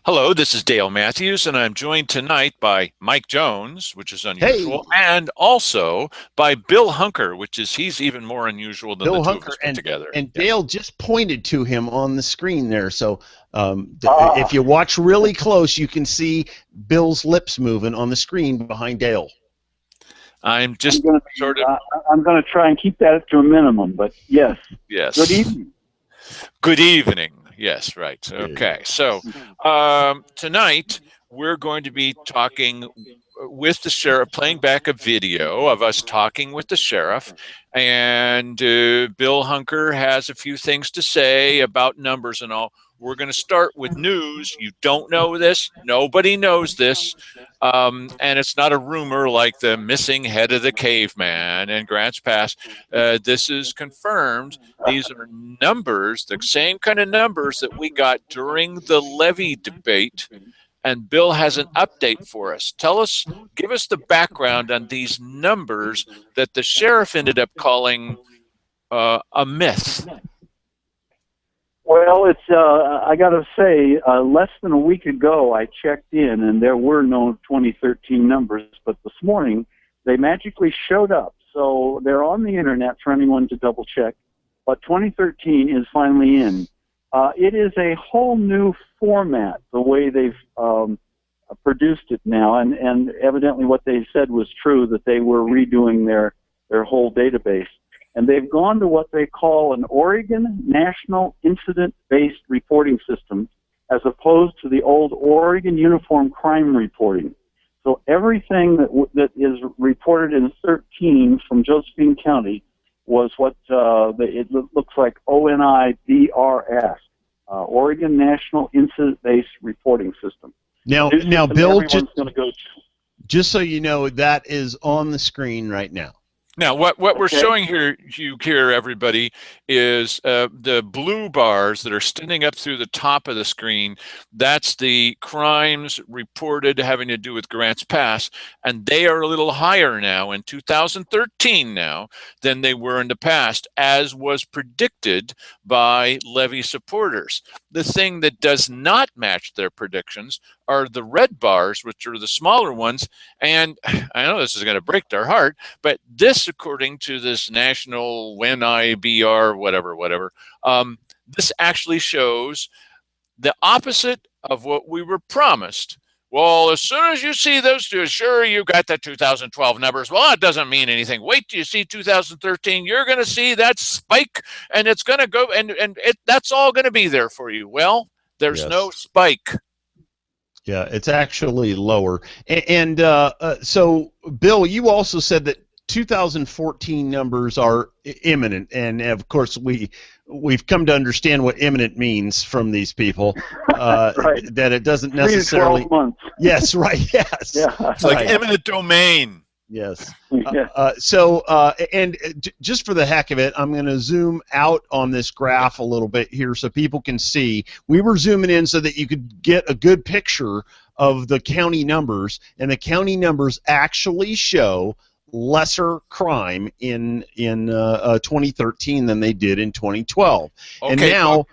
Hello, this is Dale Matthews, and I'm joined tonight by Mike Jones, which is Hey, unusual, and also by Bill Hunker, he's even more unusual than the Bill two of Hunker us put together. and Yeah. Dale just pointed to him on the screen there. So Ah, if you watch really close, you can see Bill's lips moving on the screen behind Dale. I'm I'm just going to sort be. of, I'm going to try and keep that to a minimum. But yes, good yes. evening. Good evening. Yes, right. Good. Okay. So tonight we're going to be talking with the sheriff, playing back a video of us talking with the sheriff. And Bill Hunker has a few things to say about numbers and all. We're going to start with news. You don't know this. Nobody knows this. And it's not a rumor like the missing head of the caveman in Grants Pass. This is confirmed. These are numbers, the same kind of numbers that we got during the levy debate. And Bill has an update for us. Give us the background on these numbers that the sheriff ended up calling a myth. Well, it's. I got to say, less than a week ago, I checked in, and there were no 2013 numbers. But this morning, they magically showed up. So they're on the internet for anyone to double check. But 2013 is finally in. It is a whole new format, the way they've produced it now, and evidently what they said was true, that they were redoing their whole database. And they've gone to what they call an Oregon National Incident-Based Reporting System, as opposed to the old Oregon Uniform Crime Reporting. So everything that is reported in 13 from Josephine County was what it looks like ONIDRS, Oregon National Incident-Based Reporting System. Now, System Bill, everyone's going to go to. just so you know, that is on the screen right now. Now, what we're Okay. showing here, everybody, is the blue bars that are standing up through the top of the screen. That's the crimes reported having to do with Grants Pass, and they are a little higher now in 2013 now than they were in the past, as was predicted by levy supporters. The thing that does not match their predictions are the red bars, which are the smaller ones. And I know this is going to break their heart, but this, according to this national WNIBR, whatever, this actually shows the opposite of what we were promised. Well, as soon as you see those two, sure, you got the 2012 numbers. Well, that doesn't mean anything. Wait till you see 2013. You're going to see that spike, and it's going to go, and that's all going to be there for you. Well, there's no Yes. spike. Yeah, it's actually lower. And so, Bill, you also said that 2014 numbers are imminent, and of course we've come to understand what imminent means from these people. Right. That it doesn't 3 to necessarily. 12 months. Yes, right. Yes. Yeah. It's like Right. eminent domain. Yes. Yeah. Just for the heck of it, I'm going to zoom out on this graph a little bit here so people can see. We were zooming in so that you could get a good picture of the county numbers, and the county numbers actually show lesser crime in 2013 than they did in 2012. Okay, And now,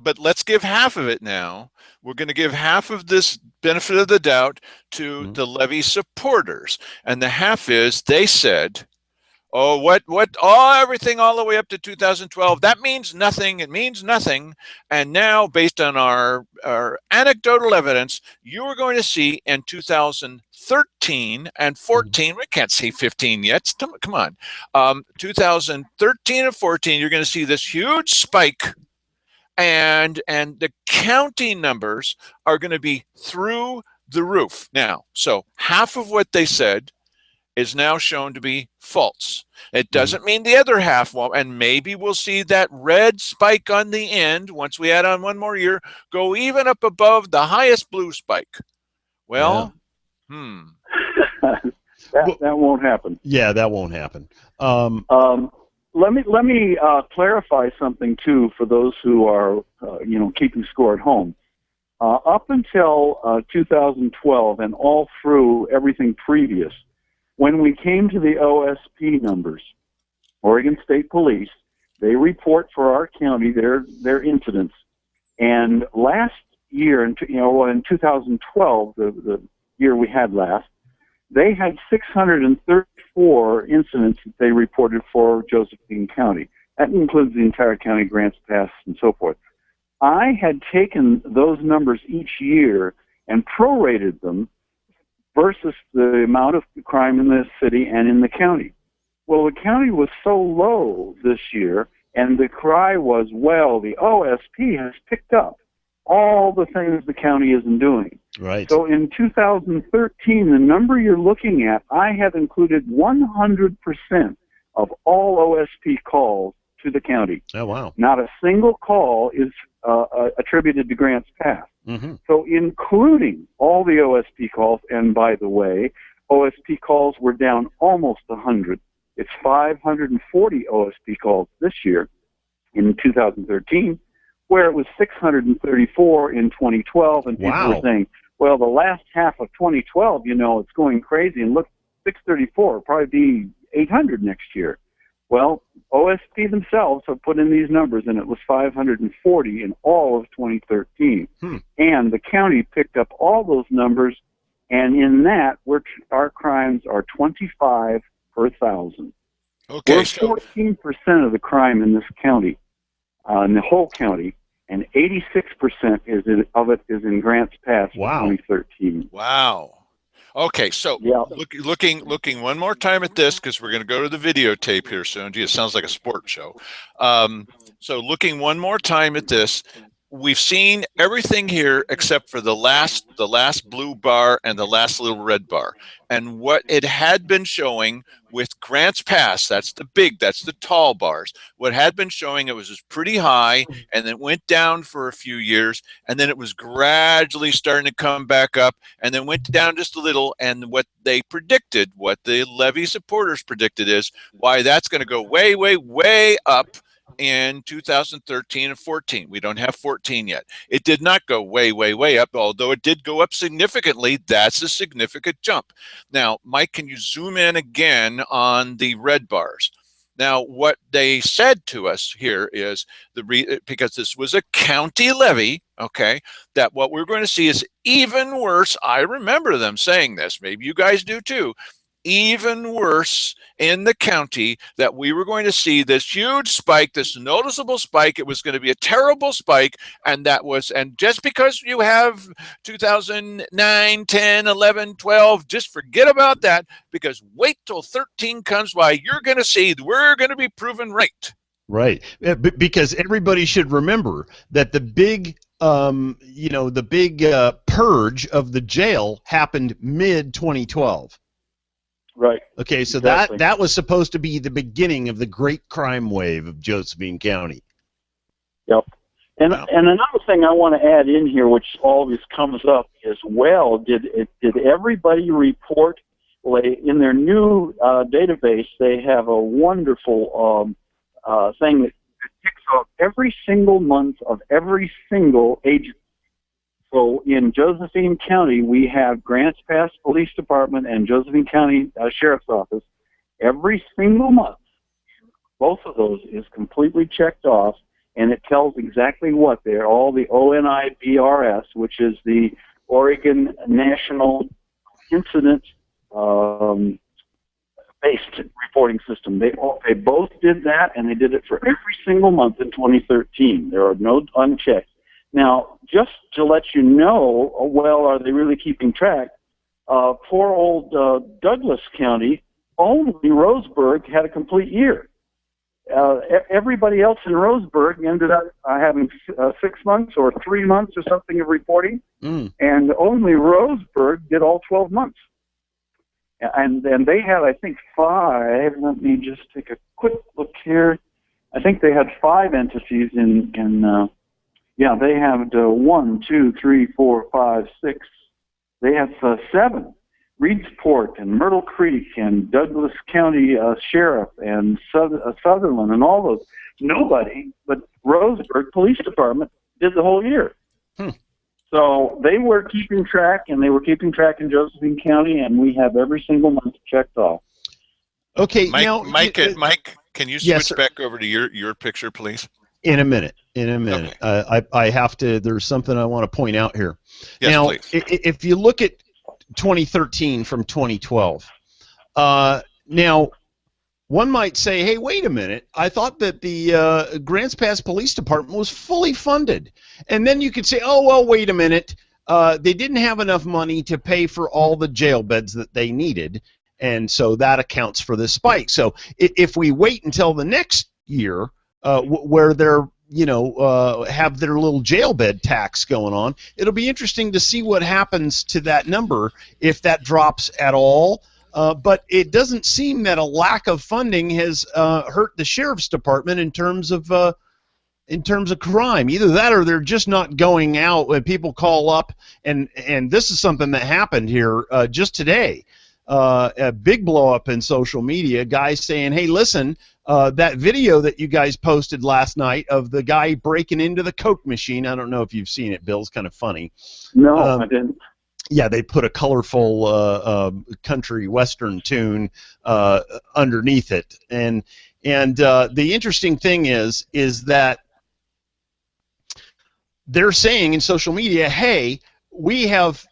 but let's give half of it now. We're going to give half of this benefit of the doubt to the levy supporters. And the half is they said, oh, everything all the way up to 2012, that means nothing. It means nothing. And now, based on our anecdotal evidence, you are going to see in 2013 and 14, we can't see 15 yet. Come on. 2013 and 14, you're going to see this huge spike. And the county numbers are going to be through the roof now. So half of what they said is now shown to be false. It doesn't mean the other half won't, and maybe we'll see that red spike on the end, once we add on one more year, go even up above the highest blue spike. Well, that won't happen. yeah, that won't happen. Let me clarify something too for those who are keeping score at home. Up until 2012 and all through everything previous, when we came to the OSP numbers, Oregon State Police, they report for our county their incidents. And last year, in 2012, the year we had last, they had 634 incidents that they reported for Josephine County. That includes the entire county, Grants Pass, and so forth. I had taken those numbers each year and prorated them versus the amount of crime in the city and in the county. Well, the county was so low this year, and the cry was, well, the OSP has picked up all the things the county isn't doing. Right. So in 2013, the number you're looking at, I have included 100% of all OSP calls to the county. Oh, wow. Not a single call is attributed to Grants Pass. Mm-hmm. So including all the OSP calls, and by the way, OSP calls were down almost 100. It's 540 OSP calls this year in 2013, where it was 634 in 2012, and people Wow. were saying, well, the last half of 2012, it's going crazy, and look, 634 will probably be 800 next year. Well, OSP themselves have put in these numbers, and it was 540 in all of 2013. And the county picked up all those numbers, and in that, our crimes are 25 per 1,000. Okay, We're 14% of the crime in this county, in the whole county, and 86% of it is in Grants Pass in Wow. 2013. wow. Okay, so Yeah. looking one more time at this, because we're going to go to the videotape here soon. Gee, it sounds like a sports show. So looking one more time at this, we've seen everything here except for the last blue bar and the last little red bar. And what it had been showing with Grants Pass, that's the tall bars. What had been showing, it was pretty high, and then went down for a few years, and then it was gradually starting to come back up, and then went down just a little. And what they predicted, what the levy supporters predicted, is why that's going to go way, way, way up in 2013 and 14. We don't have 14 yet. It did not go way, way, way up, although it did go up significantly. That's a significant jump. Now, Mike, can you zoom in again on the red bars? Now, what they said to us here is, because this was a county levy, okay, that what we're going to see is even worse. I remember them saying this. Maybe you guys do too. Even worse in the county, that we were going to see this huge spike, this noticeable spike. It was going to be a terrible spike, and just because you have 2009, 10, 11, 12, just forget about that, because wait till 13 comes by. You're going to see we're going to be proven right. Right. Because everybody should remember that the big purge of the jail happened mid-2012. Right. Okay, so exactly. that was supposed to be the beginning of the great crime wave of Josephine County. Yep. And another thing I want to add in here, which always comes up, is, well, did everybody report? In their new database, they have a wonderful thing that ticks off every single month of every single agency. So in Josephine County, we have Grants Pass Police Department and Josephine County Sheriff's Office. Every single month, both of those is completely checked off, and it tells exactly what they're all the ONIBRS, which is the Oregon National Incident Based Reporting System. They both did that, and they did it for every single month in 2013. There are no unchecked. Now, just to let you know, well, are they really keeping track? Poor old Douglas County, only Roseburg had a complete year. Everybody else in Roseburg ended up having 6 months or 3 months or something of reporting, and only Roseburg did all 12 months. And they had, I think, 5. Let me just take a quick look here. I think they had 5 entities in they have 1, 2, 3, 4, 5, 6. They have 7. Reedsport and Myrtle Creek and Douglas County Sheriff and Sutherland and all those. Nobody but Roseburg Police Department did the whole year. So they were keeping track, and they were keeping track in Josephine County, and we have every single month checked off. Okay, Mike, now, Mike, can you switch back over to your picture, please? In a minute. In a minute. Okay. I have to. There's something I want to point out here. Yes, now, please. if you look at 2013 from 2012, now one might say, hey, wait a minute. I thought that the Grants Pass Police Department was fully funded. And then you could say, oh, well, wait a minute. They didn't have enough money to pay for all the jail beds that they needed. And so that accounts for this spike. So if we wait until the next year where they're have their little jail bed tax going on, it'll be interesting to see what happens to that number if that drops at all. But it doesn't seem that a lack of funding has hurt the sheriff's department in terms of crime. Either that or they're just not going out when people call up. And this is something that happened here just today. A big blow up in social media, guys saying, hey, listen, that video that you guys posted last night of the guy breaking into the Coke machine, I don't know if you've seen it, Bill, it's kind of funny. No, I didn't. Yeah, they put a colorful country western tune underneath it. And the interesting thing is that they're saying in social media, hey, we have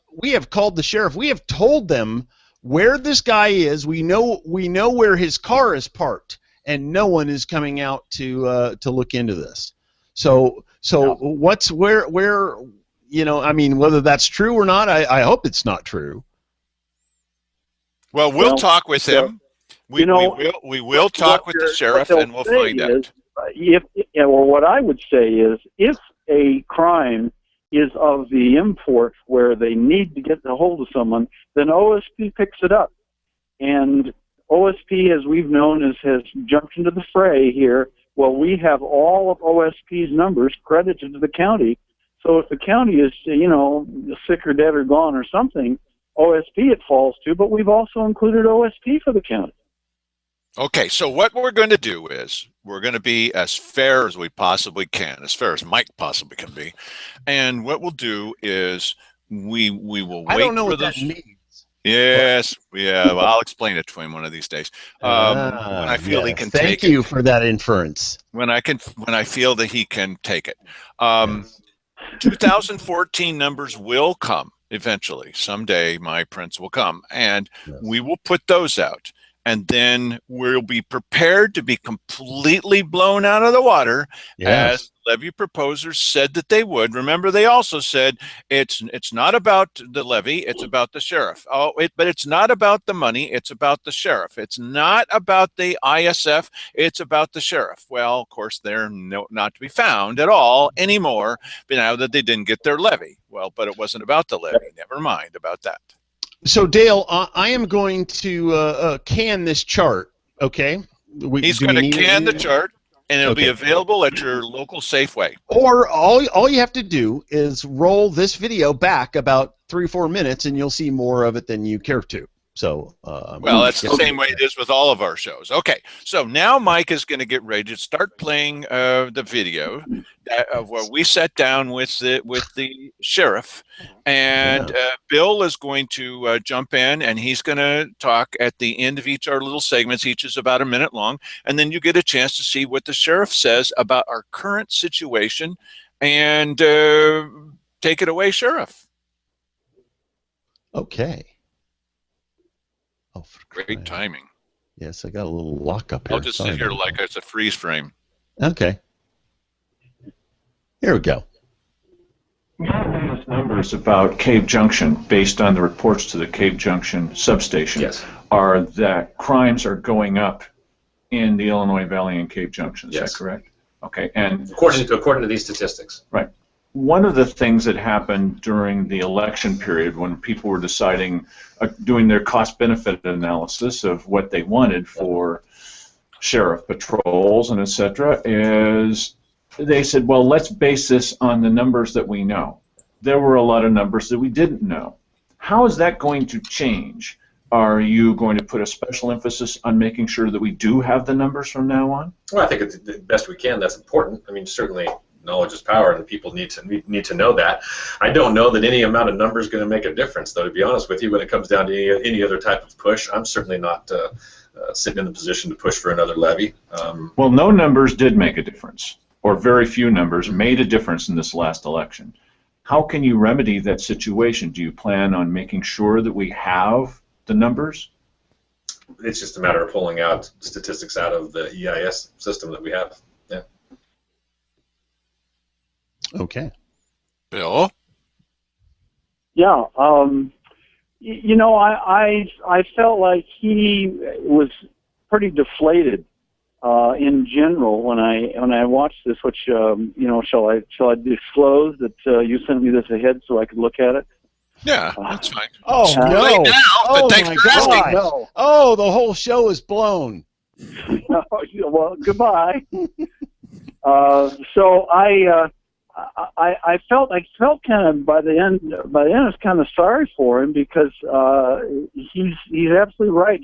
called the sheriff, we have told them where this guy is. We know where his car is parked, and no one is coming out to look into this. So what's where I mean, whether that's true or not, I hope it's not true. Well, we'll talk with him. We will talk with the sheriff, and we'll find out. What I would say is, if a crime is of the import where they need to get a hold of someone, then OSP picks it up. And OSP, as we've known, has jumped into the fray here. Well, we have all of OSP's numbers credited to the county. So if the county is, sick or dead or gone or something, OSP it falls to, but we've also included OSP for the county. Okay, so what we're going to do is we're going to be as fair as we possibly can, as fair as Mike possibly can be. And what we'll do is we will wait I don't know for what those. that means. Yes, yeah. Well, I'll explain it to him one of these days. When I feel he can take it. Thank you for that inference. When I feel that he can take it. 2014 numbers will come eventually. Someday my prints will come, and we will put those out. And then we'll be prepared to be completely blown out of the water, as levy proposers said that they would. Remember, they also said it's not about the levy, it's about the sheriff. But it's not about the money, it's about the sheriff. It's not about the ISF, it's about the sheriff. Well, of course, they're not to be found at all anymore, now that they didn't get their levy. Well, but it wasn't about the levy. Never mind about that. So, Dale, I am going to can this chart, okay? He's going to can the chart, and it'll be available at your local Safeway. Or all you have to do is roll this video back about 3 or 4 minutes, and you'll see more of it than you care to. So, well, that's the same way it is with all of our shows. Okay, so now Mike is going to get ready to start playing the video of where we sat down with the sheriff, and Bill is going to jump in, and he's going to talk at the end of each of our little segments. Each is about a minute long, and then you get a chance to see what the sheriff says about our current situation. And take it away, Sheriff. Okay. Oh, great timing. Yes, I got a little lock up here. I'll just sit here like it's a freeze frame. Okay. Here we go. Those numbers about Cave Junction, based on the reports to the Cave Junction substation, are that crimes are going up in the Illinois Valley and Cave Junction. Is that correct? Okay. And according to these statistics. Right. One of the things that happened during the election period, when people were deciding, doing their cost-benefit analysis of what they wanted for sheriff patrols and et cetera, is they said, well, let's base this on the numbers that we know. There were a lot of numbers that we didn't know. How is that going to change? Are you going to put a special emphasis on making sure that we do have the numbers from now on? Well, I think it's the best we can. That's important. I mean, certainly knowledge is power, and people need to know that. I don't know that any amount of number is going to make a difference, though, to be honest with you. When it comes down to any other type of push, I'm certainly not sitting in the position to push for another levy. Well, no numbers did make a difference. or very few numbers made a difference in this last election. How can you remedy that situation? Do you plan on making sure that we have the numbers? It's just a matter of pulling out statistics out of the EIS system that we have. Yeah. Okay. Bill? Yeah. You know, I felt like he was pretty deflated in general when I watched this. Which you know, shall I disclose that you sent me this ahead so I could look at it? Yeah, that's fine. Oh, Too no. late now, but Oh, thanks my for asking. God. No. Oh, the whole show is blown. Well, goodbye. So I felt kind of by the end I was kind of sorry for him because he's absolutely right.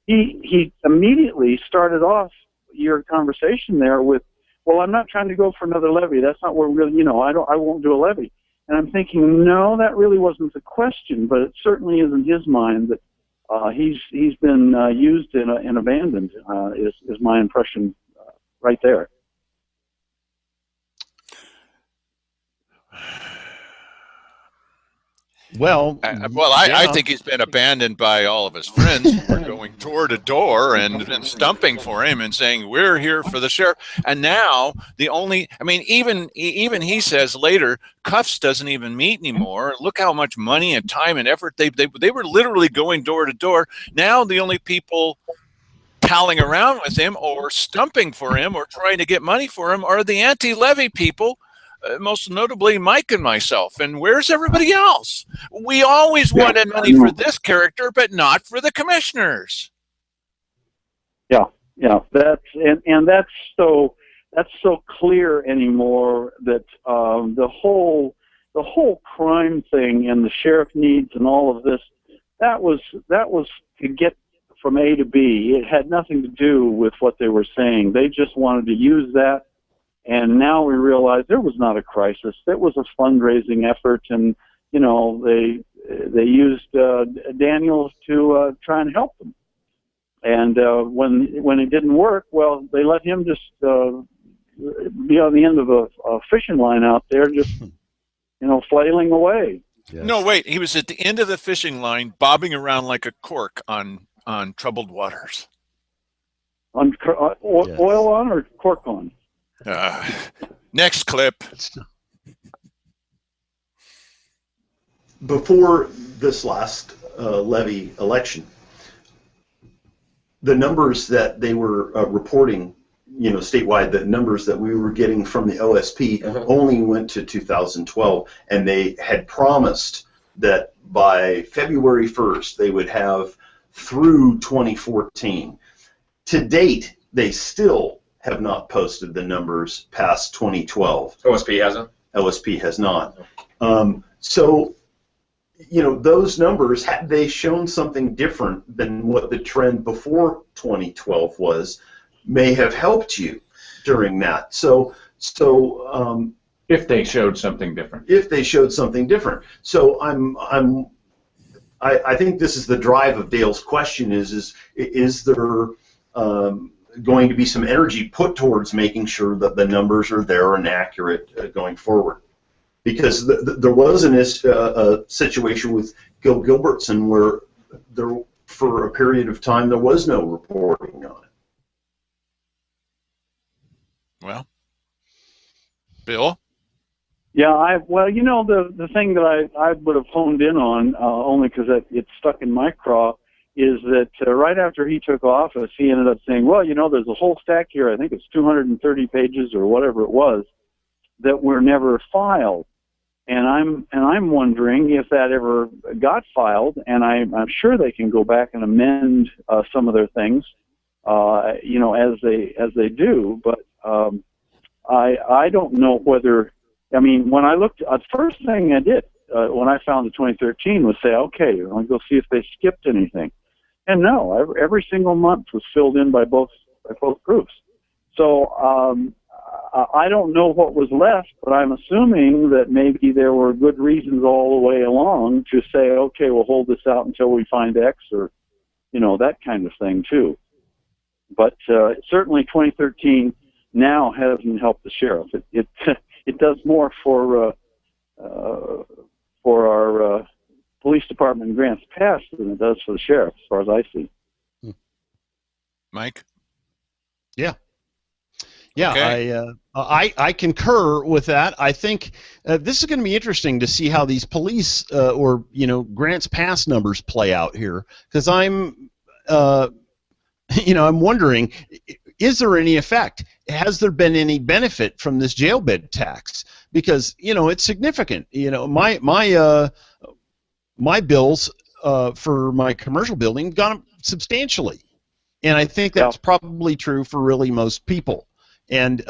He immediately started off your conversation there with, well, I'm not trying to go for another levy. That's not what really, you know, I won't do a levy. And I'm thinking, no, that really wasn't the question, but it certainly is in his mind that he's been used and abandoned. Is my impression right there. Well, I think he's been abandoned by all of his friends who are going door to door and stumping for him and saying, we're here for the sheriff. And now even he says later, Cuffs doesn't even meet anymore. Look how much money and time and effort they were literally going door to door. Now the only people palling around with him or stumping for him or trying to get money for him are the anti-levy people. Most notably Mike and myself. And where's everybody else? We always wanted money for this character, but not for the commissioners. Yeah. That's so clear anymore that the whole crime thing and the sheriff needs and all of this, that was to get from A to B. It had nothing to do with what they were saying. They just wanted to use that. And now we realize there was not a crisis. It was a fundraising effort, and you know they used Daniels to try and help them. And when it didn't work, well, they let him just be on the end of a fishing line out there, just flailing away. Yes. No, wait, he was at the end of the fishing line, bobbing around like a cork on troubled waters. On oil on or cork on? Next clip. Before this last levy election, the numbers that they were reporting, statewide, the numbers that we were getting from the OSP only went to 2012, and they had promised that by February 1st they would have through 2014. To date, they still have not posted the numbers past 2012. OSP hasn't? OSP has not. So, those numbers, had they shown something different than what the trend before 2012 was, may have helped you during that. So if they showed something different. If they showed something different. So I think this is the drive of Dale's question: is there going to be some energy put towards making sure that the numbers are there and accurate going forward? Because there was a situation with Gil Gilbertson where for a period of time there was no reporting on it. Well, Bill? Yeah, the thing that I would have honed in on, only because it stuck in my craw, is that right after he took office, he ended up saying, well, there's a whole stack here, I think it's 230 pages or whatever it was, that were never filed. And I'm wondering if that ever got filed, and I'm sure they can go back and amend some of their things, as they do. But I don't know whether. I mean, when I looked, the first thing I did when I found the 2013 was say, okay, I'll go see if they skipped anything. And no, every single month was filled in by both groups. So I don't know what was left, but I'm assuming that maybe there were good reasons all the way along to say, okay, we'll hold this out until we find X, or that kind of thing too. But certainly 2013, now hasn't helped the sheriff. It it does more for our police department in Grants Pass than it does for the sheriff, as far as I see. Mike? Yeah. Yeah, Okay. I concur with that. I think this is going to be interesting to see how these police or Grants Pass numbers play out here, because I'm I'm wondering, is there any effect? Has there been any benefit from this jail bed tax? Because it's significant. My bills for my commercial building gone up substantially, and I think that's probably true for really most people. And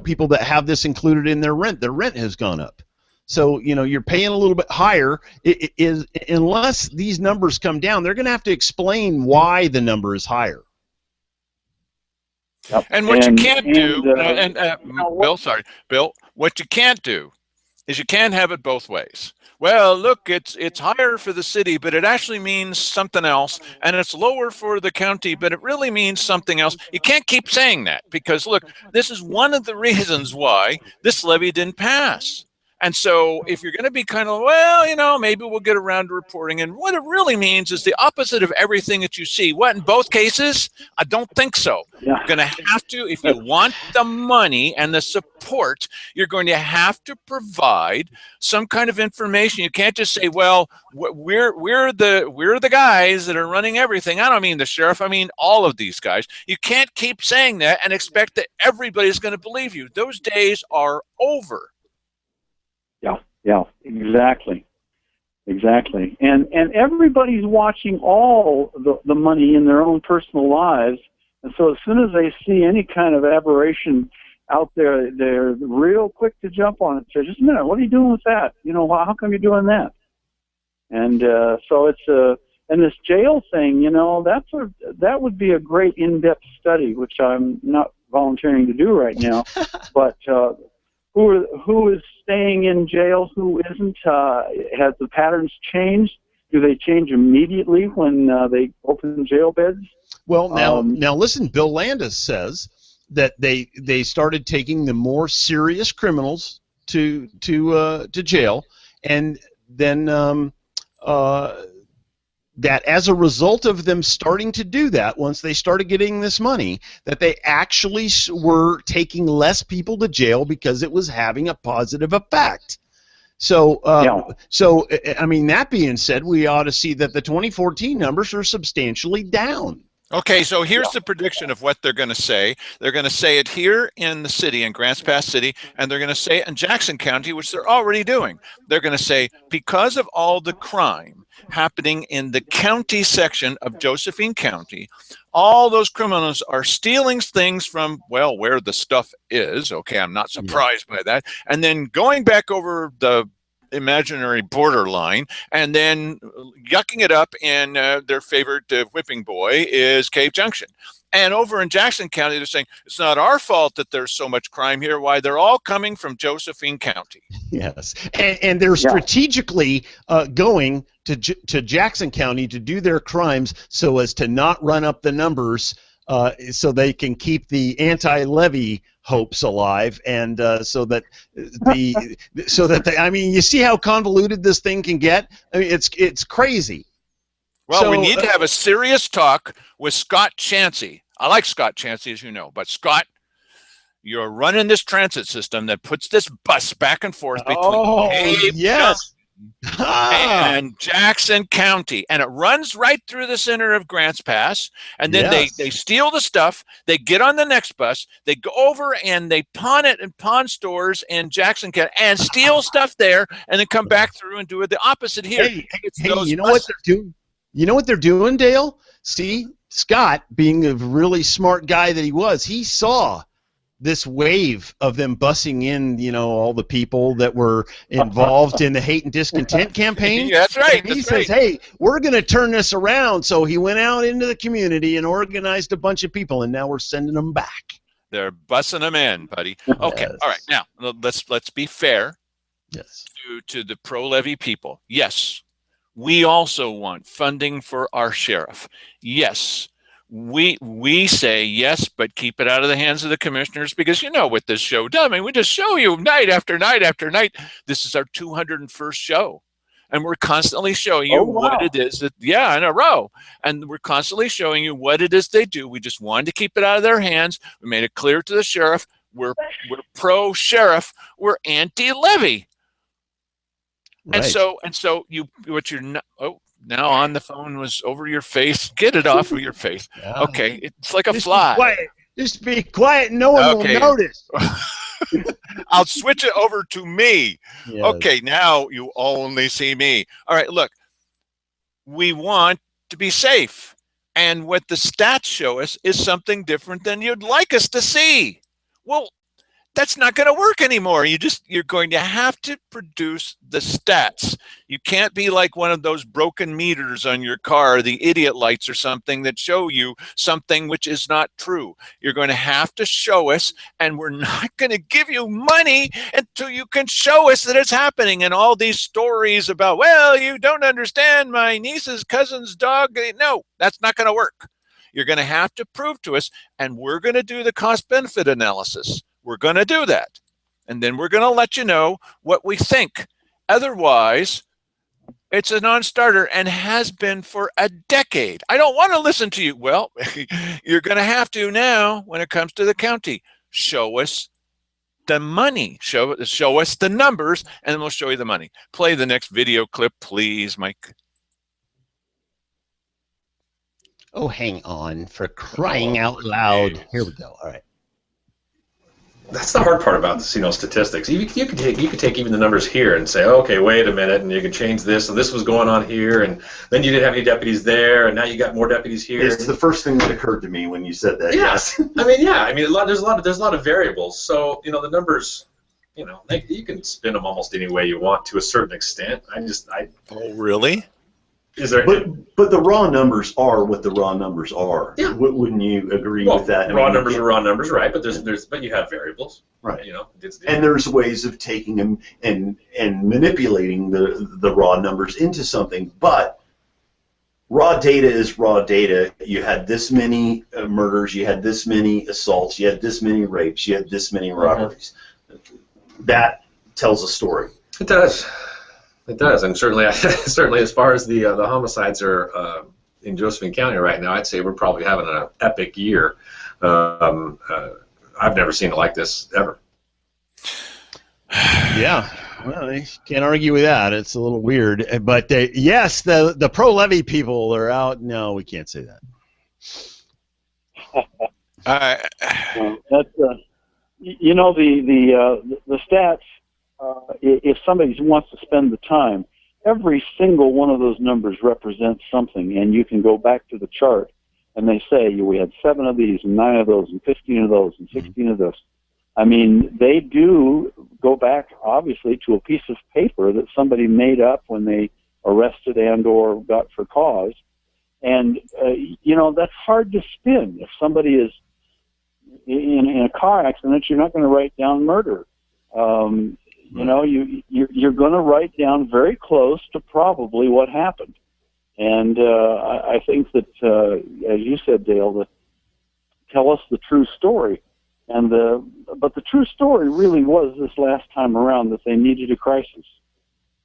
people that have this included in their rent has gone up. So you're paying a little bit higher. It is, unless these numbers come down, they're going to have to explain why the number is higher. Yep. And what you can't do, Bill, what you can't do is you can't have it both ways. Well, look, it's higher for the city, but it actually means something else, and it's lower for the county, but it really means something else. You can't keep saying that, because look, this is one of the reasons why this levy didn't pass. And so if you're going to be kind of, maybe we'll get around to reporting, and what it really means is the opposite of everything that you see. What, in both cases? I don't think so. Yeah. You're going to have to, if you want the money and the support, you're going to have to provide some kind of information. You can't just say, well, we're the guys that are running everything. I don't mean the sheriff. I mean all of these guys. You can't keep saying that and expect that everybody's going to believe you. Those days are over. Yeah, exactly. And everybody's watching all the money in their own personal lives, and so as soon as they see any kind of aberration out there, they're real quick to jump on it and say, just a minute, what are you doing with that? How come you're doing that? And so it's and this jail thing, that would be a great in-depth study, which I'm not volunteering to do right now, but who is staying in jail, who isn't? Has the patterns changed? Do they change immediately when they open jail beds? Well, now listen, Bill Landis says that they started taking the more serious criminals to jail, and then that as a result of them starting to do that, once they started getting this money, that they actually were taking less people to jail because it was having a positive effect. So, I mean, that being said, we ought to see that the 2014 numbers are substantially down. Okay, so here's the prediction of what they're going to say. They're going to say it here in the city, in Grants Pass City, and they're going to say it in Jackson County, which they're already doing. They're going to say, because of all the crime happening in the county section of Josephine County, all those criminals are stealing things from, where the stuff is. Okay, I'm not surprised by that. And then going back over the imaginary borderline and then yucking it up in their favorite whipping boy is Cave Junction. And over in Jackson County, they're saying it's not our fault that there's so much crime here. Why? They're all coming from Josephine County. Yes, and they're strategically going to Jackson County to do their crimes so as to not run up the numbers, so they can keep the anti-levy hopes alive, and so that I mean, you see how convoluted this thing can get. I mean, it's crazy. Well, so, we need to have a serious talk with Scott Chansey. I like Scott Chansey, as you know, but Scott, you're running this transit system that puts this bus back and forth between Cape and Jackson County, and it runs right through the center of Grants Pass, and then they steal the stuff, they get on the next bus, they go over and they pawn it in pawn stores in Jackson County and steal stuff there, and then come back through and do it the opposite here. Hey, you know what they're doing? You know what they're doing, Dale? See, Scott, being a really smart guy that he was, he saw this wave of them bussing in, all the people that were involved in the hate and discontent campaign. That's right. And he says, hey, we're going to turn this around. So he went out into the community and organized a bunch of people, and now we're sending them back. They're bussing them in, buddy. Okay, all right. Now, let's be fair to the pro-levy people. Yes, we also want funding for our sheriff. Yes, We say yes, but keep it out of the hands of the commissioners, because you know what this show does. I mean, we just show you night after night after night. This is our 201st show, and we're constantly showing you Oh, what wow. it is that, yeah, in a row, and we're constantly showing you what it is they do. We just wanted to keep it out of their hands. We made it clear to the sheriff, we're pro sheriff, we're anti-levy. Right. And so you, what you're not, oh, now on the phone was over your face. Get it off of your face. Yeah. Okay, it's like a Just fly. Be quiet. Just be quiet. No one Okay. will notice. I'll switch it over to me. Yes. Okay, now you only see me. All right, look, we want to be safe. And what the stats show us is something different than you'd like us to see. Well, that's not going to work anymore. You're going to have to produce the stats. You can't be like one of those broken meters on your car, the idiot lights or something, that show you something which is not true. You're going to have to show us, and we're not going to give you money until you can show us that it's happening. And all these stories about, well, you don't understand my niece's cousin's dog. No, that's not going to work. You're going to have to prove to us, and we're going to do the cost benefit analysis. We're going to do that. And then we're going to let you know what we think. Otherwise, it's a non-starter and has been for a decade. I don't want to listen to you. Well, you're going to have to now when it comes to the county. Show us the money. Show us the numbers, and then we'll show you the money. Play the next video clip, please, Mike. Oh, hang on. For crying out loud. Here we go. All right. That's the hard part about this, statistics. You could take even the numbers here and say, oh, okay, wait a minute, and you could change this, and this was going on here, and then you didn't have any deputies there, and now you got more deputies here. It's the first thing that occurred to me when you said that. Yes. There's a lot of variables. So the numbers, you can spin them almost any way you want to a certain extent. Oh, really? Is there? But the raw numbers are what the raw numbers are. Yeah. Wouldn't you agree with that? Raw numbers are raw numbers, right? But but you have variables, right? And there's ways of taking them and manipulating the raw numbers into something. But raw data is raw data. You had this many murders, you had this many assaults, you had this many rapes, you had this many robberies. That tells a story. It does. It does, and certainly as far as the homicides are in Josephine County right now, I'd say we're probably having an epic year. I've never seen it like this ever. Yeah, well, I can't argue with that. It's a little weird, but yes, the pro-levy people are out. No, we can't say that. That's the stats. If somebody wants to spend the time, every single one of those numbers represents something, and you can go back to the chart, and they say we had 7 of these, and 9 of those, and 15 of those, and 16 of those. I mean, they do go back, obviously, to a piece of paper that somebody made up when they arrested and or got for cause, and that's hard to spin. If somebody is in a car accident, you're not going to write down murder. You're going to write down very close to probably what happened. And I think that, as you said, Dale, tell us the true story. But the true story really was this last time around that they needed a crisis.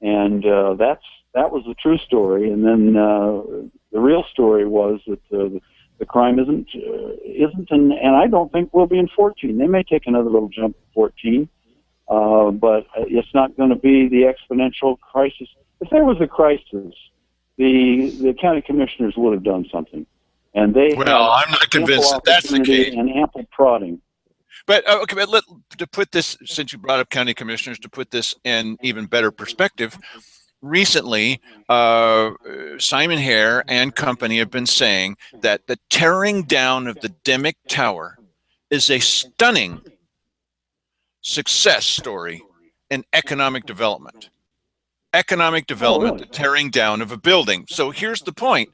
And that was the true story. And then the real story was that the crime isn't, and I don't think will be in 14. They may take another little jump in 14. But it's not going to be the exponential crisis. If there was a crisis, the county commissioners would have done something, and they. Well, I'm not convinced that that's the case. And ample prodding. But to put this, since you brought up county commissioners, to put this in even better perspective, recently Simon Hare and company have been saying that the tearing down of the Dimick Tower is a stunning success story in economic development. Economic development, the tearing down of a building. So here's the point.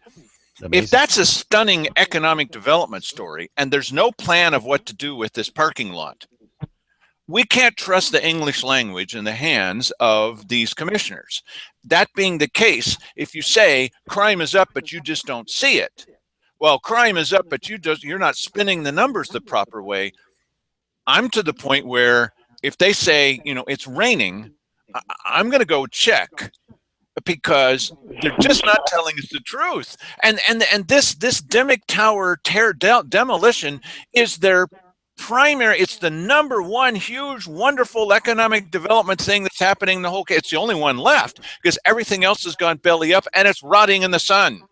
Amazing. If that's a stunning economic development story and there's no plan of what to do with this parking lot, we can't trust the English language in the hands of these commissioners. That being the case, if you say crime is up but you just don't see it, well, crime is up, but you're not spinning the numbers the proper way. I'm to the point where if they say, it's raining, I'm going to go check because they're just not telling us the truth. And this Dimick Tower demolition is their primary. It's the number one huge, wonderful economic development thing that's happening in the whole case. It's the only one left because everything else has gone belly up and it's rotting in the sun.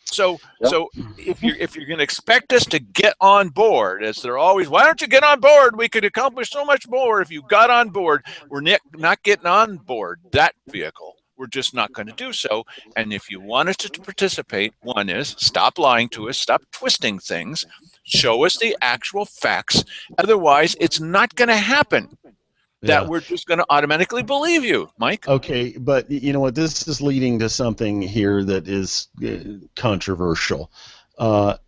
So if you're going to expect us to get on board, as they're always, why don't you get on board? We could accomplish so much more if you got on board. We're not getting on board that vehicle. We're just not going to do so. And if you want us to participate, one is stop lying to us, stop twisting things, show us the actual facts. Otherwise, it's not going to happen. That we're just going to automatically believe you, Mike. Okay, but you know what? This is leading to something here that is controversial. At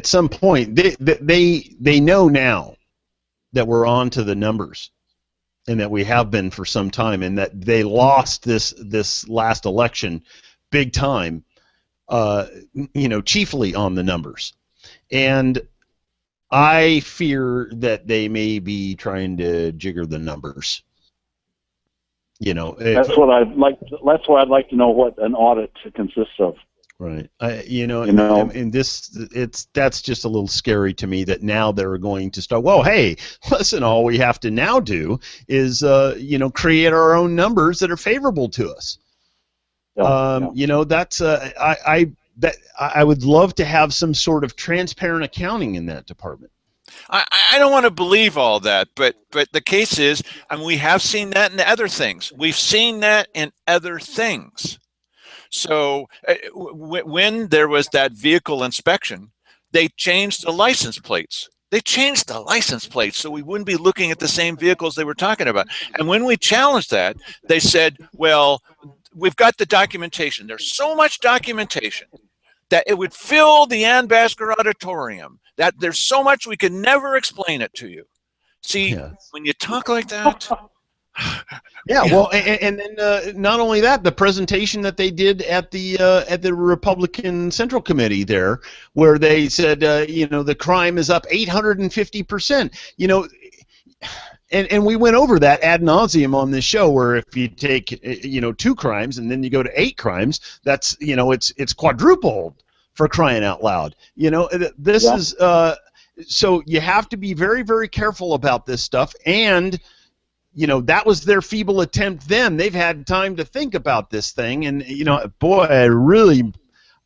some point, they know now that we're on to the numbers, and that we have been for some time, and that they lost this last election big time. Chiefly on the numbers, and I fear that they may be trying to jigger the numbers. That's what I'd like. That's what I'd like to know what an audit consists of. Right. That's just a little scary to me that now they're going to start. Well, hey, listen, all we have to now do is create our own numbers that are favorable to us. That's I would love to have some sort of transparent accounting in that department. I don't want to believe all that, but the case is, and we have seen that in other things. We've seen that in other things. So when there was that vehicle inspection, they changed the license plates. They changed the license plates so we wouldn't be looking at the same vehicles they were talking about. And when we challenged that, they said, well, we've got the documentation. There's so much documentation that it would fill the Ann Basker Auditorium, that there's so much we could never explain it to you. See, when you talk like that... Well, and then not only that, the presentation that they did at the Republican Central Committee there, where they said, the crime is up 850%. And we went over that ad nauseum on this show, where if you take 2 crimes and then you go to 8 crimes, that's it's quadrupled, for crying out loud. This is so you have to be very, very careful about this stuff. And that was their feeble attempt then. They've had time to think about this thing, and boy,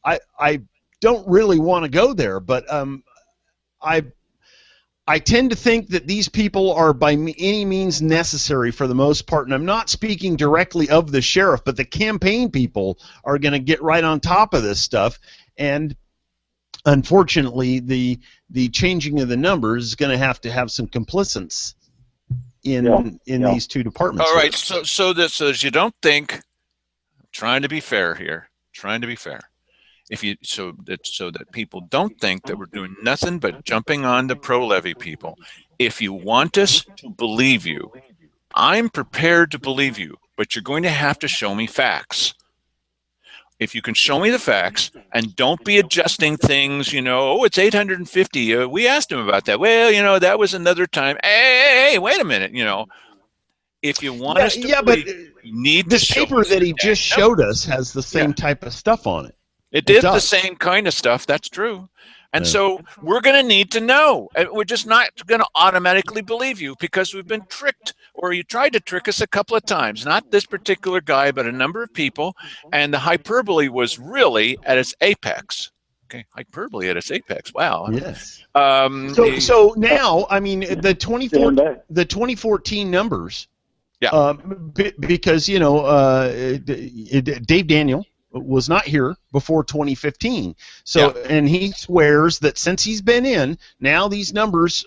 I don't really want to go there, but I tend to think that these people are by any means necessary for the most part, and I'm not speaking directly of the sheriff, but the campaign people are going to get right on top of this stuff, and unfortunately, the changing of the numbers is going to have some complicence in these 2 departments. All right, so you don't think, trying to be fair here, so that people don't think that we're doing nothing but jumping on the pro-levy people. If you want us to believe you, I'm prepared to believe you, but you're going to have to show me facts. If you can show me the facts and don't be adjusting things, it's 850. We asked him about that. Well, that was another time. Hey, wait a minute. If you want us to believe, you need this paper that he just showed us has the same type of stuff on it. It did the same kind of stuff. That's true. And so we're going to need to know. We're just not going to automatically believe you because we've been tricked, or you tried to trick us a couple of times. Not this particular guy, but a number of people. And the hyperbole was really at its apex. Okay, hyperbole at its apex. Wow. Yes. So now, I mean, the 2014 numbers. Yeah. Because Dave Daniel was not here before 2015. So, and he swears that since he's been in, now these numbers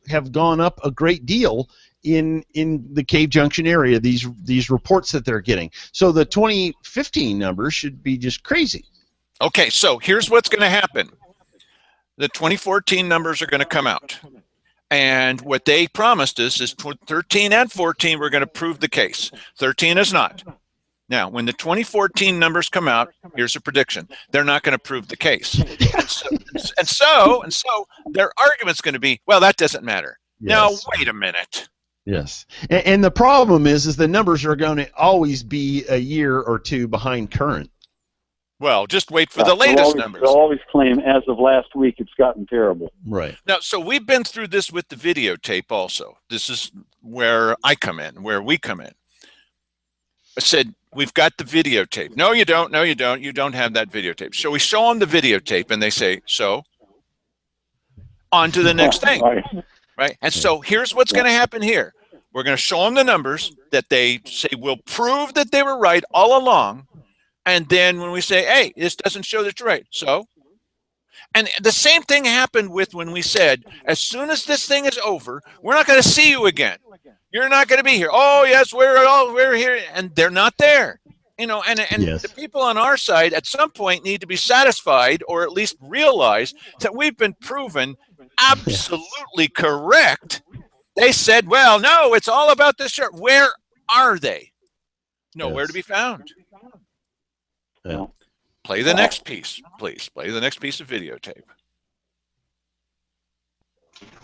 have gone up a great deal in the Cave Junction area. These reports that they're getting. So the 2015 numbers should be just crazy. Okay, so here's what's going to happen. The 2014 numbers are going to come out. And what they promised us is 13 and 14 we're going to prove the case. 13 is not. Now, when the 2014 numbers come out, here's a prediction: they're not going to prove the case, and so their argument's going to be, well, that doesn't matter. Yes. Now, wait a minute. Yes, and the problem is the numbers are going to always be a year or two behind current. Well, just wait for the latest numbers. They'll always claim, as of last week, it's gotten terrible. Right. Now, so we've been through this with the videotape also. This is where I come in, where we come in. I said, we've got the videotape. No, you don't. No, you don't. You don't have that videotape. So we show them the videotape, and they say, so? On to the next thing. Right? And so here's what's going to happen here. We're going to show them the numbers that they say will prove that they were right all along. And then when we say, hey, this doesn't show that you're right, so? And the same thing happened with when we said, as soon as this thing is over, we're not going to see you again. You're not going to be here. Oh, yes, we're here. And they're not there. You know, and Yes. The people on our side at some point need to be satisfied, or at least realize that we've been proven absolutely correct. They said, well, no, it's all about the shirt. Where are they? Nowhere to be found. Yeah. Play the next piece, please. Play the next piece of videotape.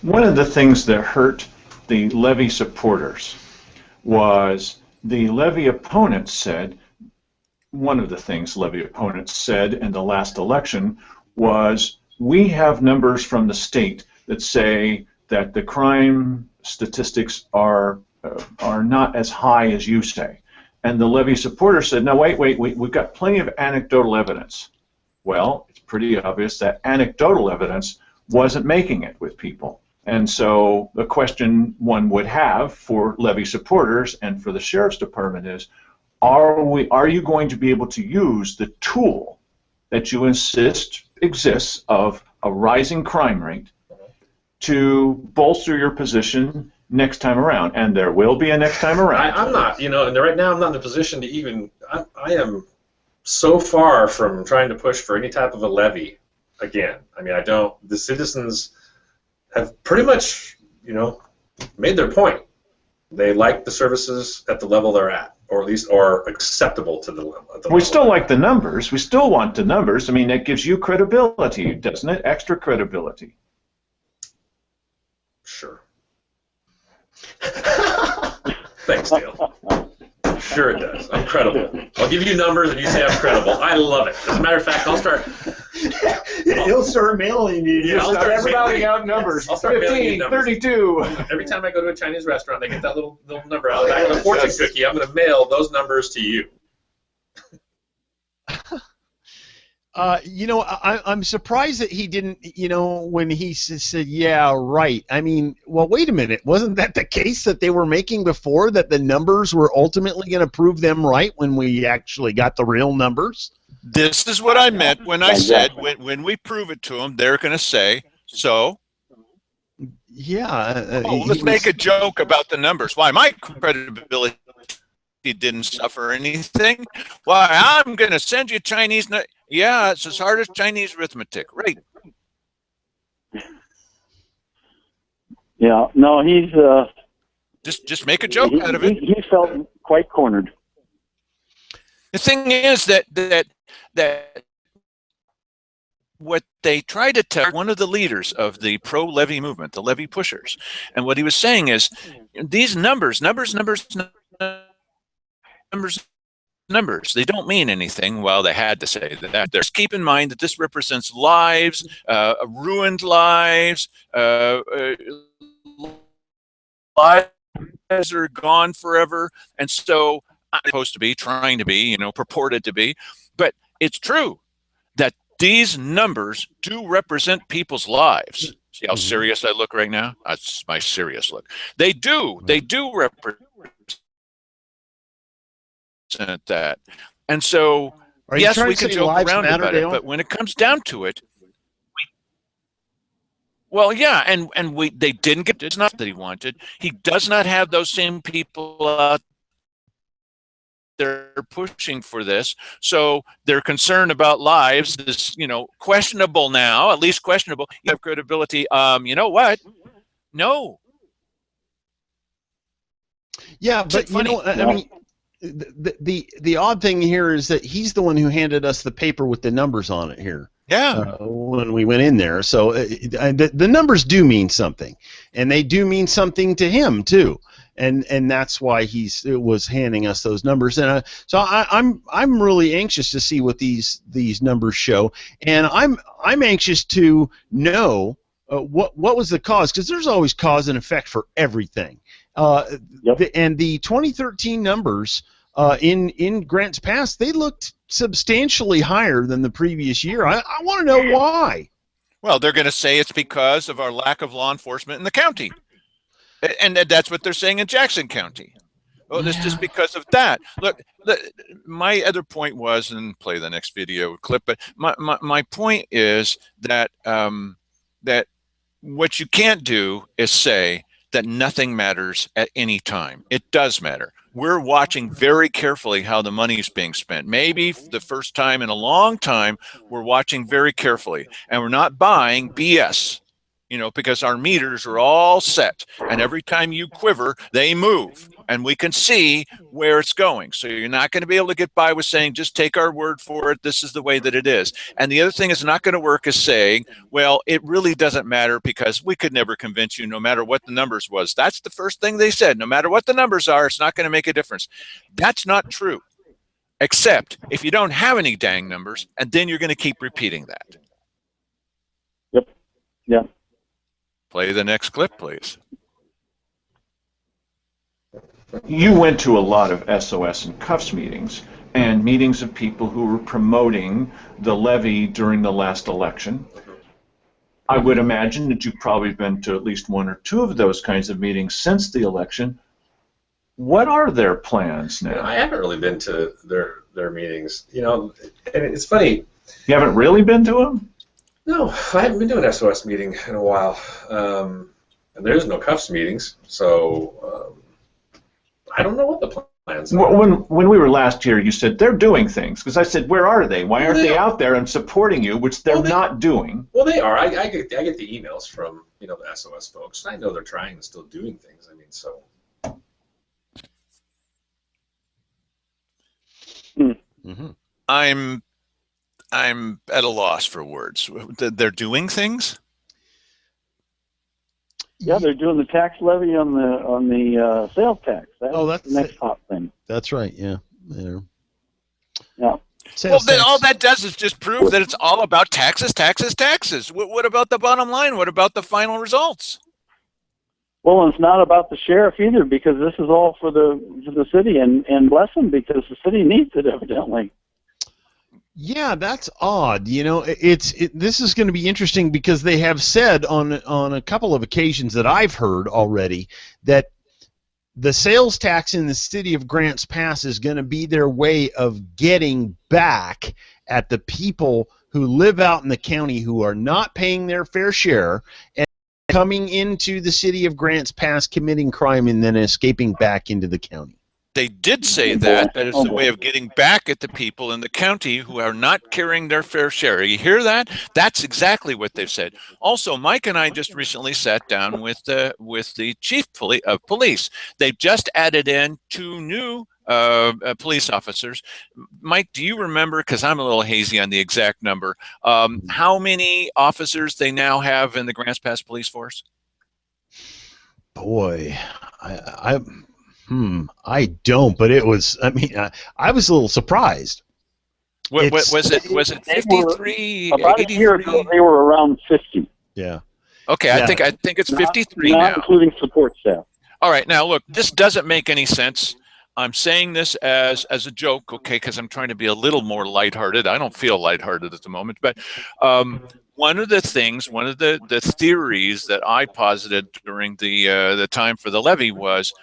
One of the things that hurt the levy supporters was the levy opponents said, one of the things levy opponents said in the last election was, we have numbers from the state that say that the crime statistics are not as high as you say. And the levy supporter said, no, wait, we've got plenty of anecdotal evidence. Well, it's pretty obvious that anecdotal evidence wasn't making it with people. And so the question one would have for levy supporters and for the sheriff's department is, are you going to be able to use the tool that you insist exists of a rising crime rate to bolster your position next time around? And there will be a next time around. I'm not, and right now I'm not in a position to even, I am so far from trying to push for any type of a levy again. I mean, the citizens have pretty much, made their point. They like the services at the level they're at, or at least are acceptable to the level. We still like the numbers. We still want the numbers. I mean, that gives you credibility, doesn't it? Extra credibility. Sure. Thanks, Dale. Sure it does. I'm credible. I'll give you numbers and you say I'm credible. I love it. As a matter of fact, I'll start. He'll start mailing you. Yeah, I'll start everybody out numbers. I'll start mailing you 15, numbers. 32. Every time I go to a Chinese restaurant, they get that little number out of the back of the fortune cookie. I'm going to mail those numbers to you. I'm surprised that he didn't, when he said, yeah, right. I mean, well, wait a minute. Wasn't that the case that they were making before, that the numbers were ultimately going to prove them right when we actually got the real numbers? This is what I meant when I said when we prove it to them, they're going to say, so? Yeah. Let's make a joke about the numbers. Why, my credibility didn't suffer anything. Why, I'm going to send you Chinese. Yeah, it's as hard as Chinese arithmetic. Right. Yeah. No, he's. Just make a joke out of it. He felt quite cornered. The thing is that what they try to tell one of the leaders of the pro-levy movement, the levy pushers, and what he was saying is, these numbers, they don't mean anything. Well, they had to say that. Just keep in mind that this represents lives, ruined lives, lives are gone forever, and so I'm supposed to be, trying to be, purported to be, but it's true that these numbers do represent people's lives. See how serious I look right now? That's my serious look. They do represent that. And so, yes, we can joke around about it, but when it comes down to it, well, yeah, and they didn't get, it's not that he wanted. He does not have those same people out there pushing for this. So their concern about lives is, questionable now, at least questionable. You have credibility. You know what? No. Yeah, but I mean, the odd thing here is that he's the one who handed us the paper with the numbers on it here. Yeah. When we went in there, so the numbers do mean something, and they do mean something to him too, and that's why was handing us those numbers, and so I'm really anxious to see what these numbers show, and I'm anxious to know what was the cause, because there's always cause and effect for everything. And the 2013 numbers in Grants Pass, they looked substantially higher than the previous year. I want to know why. Well, they're going to say it's because of our lack of law enforcement in the county. And that's what they're saying in Jackson County. Oh, it's just because of that. Look, my other point was, and play the next video clip, but my point is that that what you can't do is say that nothing matters at any time. It does matter. We're watching very carefully how the money is being spent. Maybe the first time in a long time, we're watching very carefully, and we're not buying BS, because our meters are all set, and every time you quiver, they move, and we can see where it's going. So you're not going to be able to get by with saying, just take our word for it, this is the way that it is. And the other thing is not going to work is saying, well, it really doesn't matter because we could never convince you no matter what the numbers was. That's the first thing they said. No matter what the numbers are, it's not going to make a difference. That's not true, except if you don't have any dang numbers, and then you're going to keep repeating that. Yep. Yeah. Play the next clip, please. You went to a lot of SOS and cuffs meetings and meetings of people who were promoting the levy during the last election. I would imagine that you've probably been to at least one or two of those kinds of meetings since the election. What are their plans now? I haven't really been to their meetings. And it's funny. You haven't really been to them? No, I haven't been to an SOS meeting in a while, and there's no cuffs meetings, so I don't know what the plans are. When we were last here, you said they're doing things, because I said, where are they? Why aren't they out there and supporting you, which they're not doing? Well, they are. I get the emails from the SOS folks. I know they're trying and still doing things. I mean, so. Mm-hmm. I'm at a loss for words. They're doing things? Yeah, they're doing the tax levy on the sales tax. That's the next hot thing. That's right. Yeah. Yeah. Well, then all that does is just prove that it's all about taxes, taxes, taxes. What about the bottom line? What about the final results? Well, it's not about the sheriff either, because this is all for the city, and bless them, because the city needs it evidently. Yeah, that's odd. This is going to be interesting, because they have said on a couple of occasions that I've heard already that the sales tax in the city of Grants Pass is going to be their way of getting back at the people who live out in the county who are not paying their fair share and coming into the city of Grants Pass, committing crime, and then escaping back into the county. They did say that it's the way of getting back at the people in the county who are not carrying their fair share. You hear that? That's exactly what they've said. Also, Mike and I just recently sat down with the chief of police. They've just added in 2 new police officers. Mike, do you remember, because I'm a little hazy on the exact number, how many officers they now have in the Grants Pass police force? Boy, I don't, but it was. I mean, I was a little surprised. What was it? Was it 53? About 83? A year ago, they were around 50. Yeah. Okay, yeah. I think it's 53 not now, including support staff. All right, now look, this doesn't make any sense. I'm saying this as a joke, okay, because I'm trying to be a little more lighthearted. I don't feel lighthearted at the moment, but one of the theories that I posited during the time for the levy was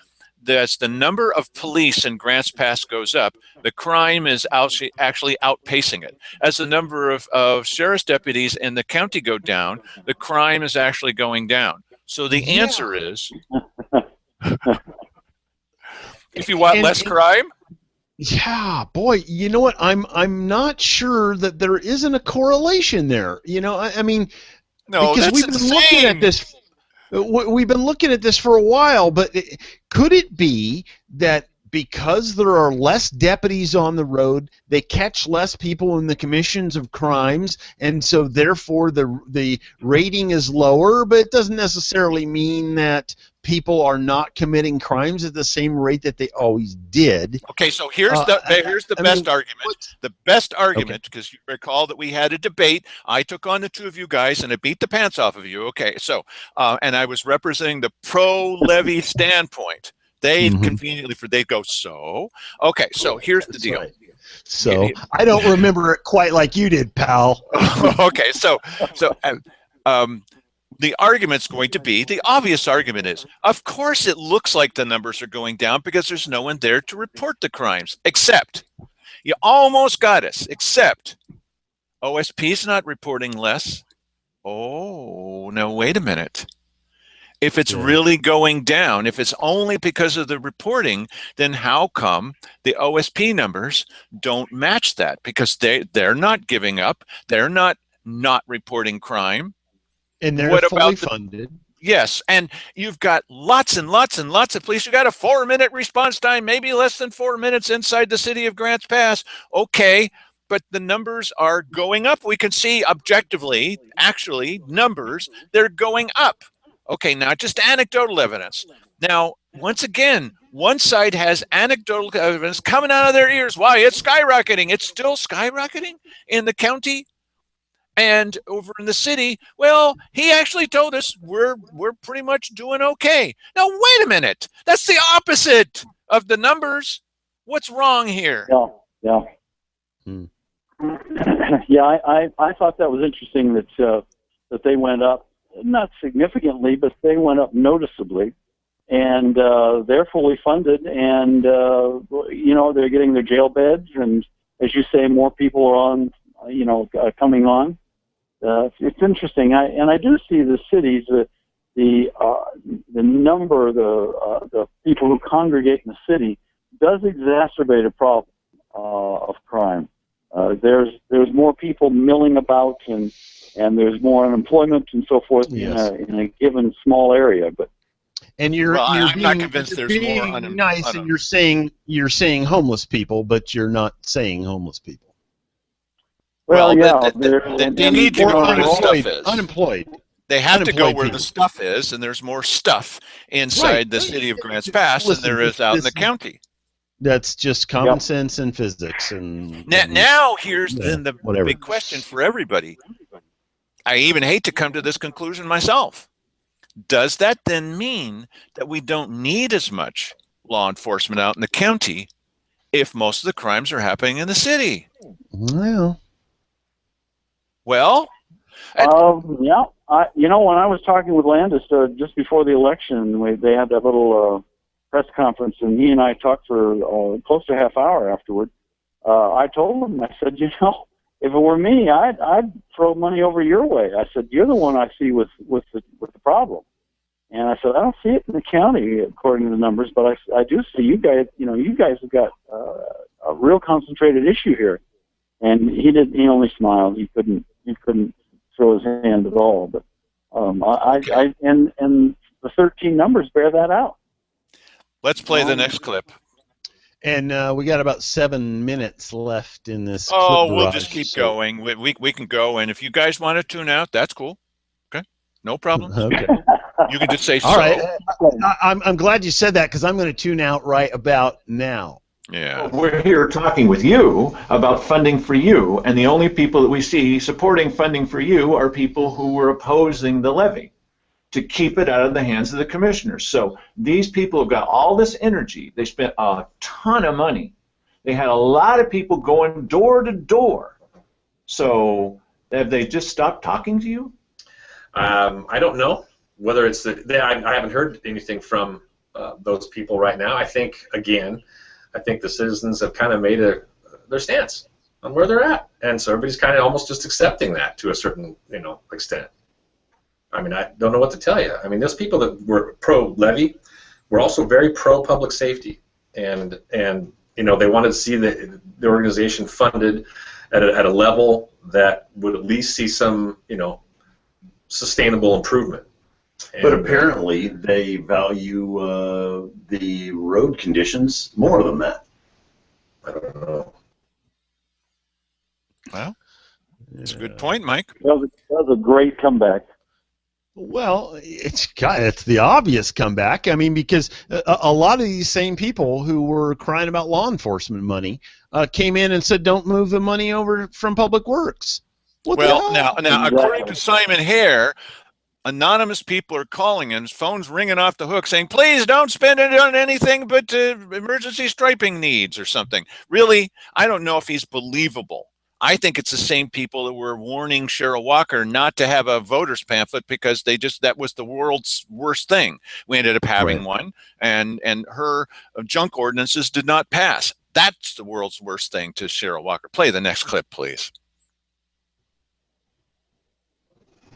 that as the number of police in Grants Pass goes up, the crime is actually outpacing it. As the number of sheriff's deputies in the county go down, the crime is actually going down. So the answer is, if you want less crime? Yeah, boy, you know what? I'm not sure that there isn't a correlation there. I mean, no, because we've been looking at this. We've been looking at this for a while, but could it be that because there are less deputies on the road, they catch less people in the commissions of crimes, and so therefore the rating is lower, but it doesn't necessarily mean that people are not committing crimes at the same rate that they always did. Okay, so here's the best argument. The best argument, because you recall that we had a debate. I took on the two of you guys, and I beat the pants off of you. Okay, so and I was representing the pro-levy standpoint. They conveniently they go so. Okay, so here's the deal. Right. So I don't remember it quite like you did, pal. Okay, so the argument's going to be, the obvious argument is, of course it looks like the numbers are going down because there's no one there to report the crimes, except, you almost got us, except OSP's not reporting less. Oh, no, wait a minute. If it's really going down, if it's only because of the reporting, then how come the OSP numbers don't match that? Because they're not giving up. They're not reporting crime. And they're fully funded. Yes, and you've got lots and lots and lots of police. You've got a 4-minute response time, maybe less than 4 minutes inside the city of Grants Pass. Okay, but the numbers are going up. We can see objectively, actually, numbers, they're going up. Okay, not just anecdotal evidence. Now, once again, one side has anecdotal evidence coming out of their ears. Why? It's skyrocketing. It's still skyrocketing in the county. And over in the city, well, he actually told us we're pretty much doing okay. Now, wait a minute. That's the opposite of the numbers. What's wrong here? Yeah. Yeah, I thought that was interesting that they went up, not significantly, but they went up noticeably. And they're fully funded, and, they're getting their jail beds. And as you say, more people are on, coming on. It's interesting, I do see the cities, the number, the people who congregate in the city does exacerbate a problem of crime. There's more people milling about, and there's more unemployment and so forth in a given small area. But I'm not convinced there's more nice, and you're saying homeless people, but you're not saying homeless people. Well, they need to go where the stuff is. Unemployed. They have to go where the stuff is, and there's more stuff inside the city of Grants Pass than there is out in the county. That's just common sense and physics. And now here's then the big question for everybody. I even hate to come to this conclusion myself. Does that then mean that we don't need as much law enforcement out in the county if most of the crimes are happening in the city? Well, when I was talking with Landis just before the election, they had that little press conference, and he and I talked for close to a half hour afterward. I told him, I said, if it were me, I'd throw money over your way. I said, you're the one I see with the problem. And I said, I don't see it in the county according to the numbers, but I do see you guys. You guys have got a real concentrated issue here. And he only smiled. He couldn't throw his hand at all. But and the 13 numbers bear that out. Let's play the next clip. And we got about 7 minutes left in this. We'll just keep going. We can go, and if you guys want to tune out, that's cool. Okay, no problem. Okay. You can just say so. All right. I'm glad you said that, because I'm going to tune out right about now. Yeah. We're here talking with you about funding for you, and the only people that we see supporting funding for you are people who were opposing the levy to keep it out of the hands of the commissioners. So these people have got all this energy. They spent a ton of money. They had a lot of people going door to door. So have they just stopped talking to you? I don't know whether it's I haven't heard anything from those people right now. I think the citizens have kind of made their stance on where they're at, and so everybody's kind of almost just accepting that to a certain extent. I mean, I don't know what to tell you. I mean, those people that were pro-levy were also very pro-public safety, and they wanted to see the organization funded at a level that would at least see some sustainable improvement. But And, apparently they value the road conditions more than that. I don't know. Well, it's a good point, Mike. That was a great comeback. Well, it's the obvious comeback. I mean, because a lot of these same people who were crying about law enforcement money came in and said, "Don't move the money over from Public Works." What the Well, hell? now, according Exactly. to Simon Hare, anonymous people are calling and his phone's ringing off the hook saying, please don't spend it on anything but emergency striping needs or something. Really, I don't know if he's believable. I think it's the same people that were warning Cheryl Walker not to have a voter's pamphlet because that was the world's worst thing. We ended up having one, and her junk ordinances did not pass. That's the world's worst thing to Cheryl Walker. Play the next clip, please.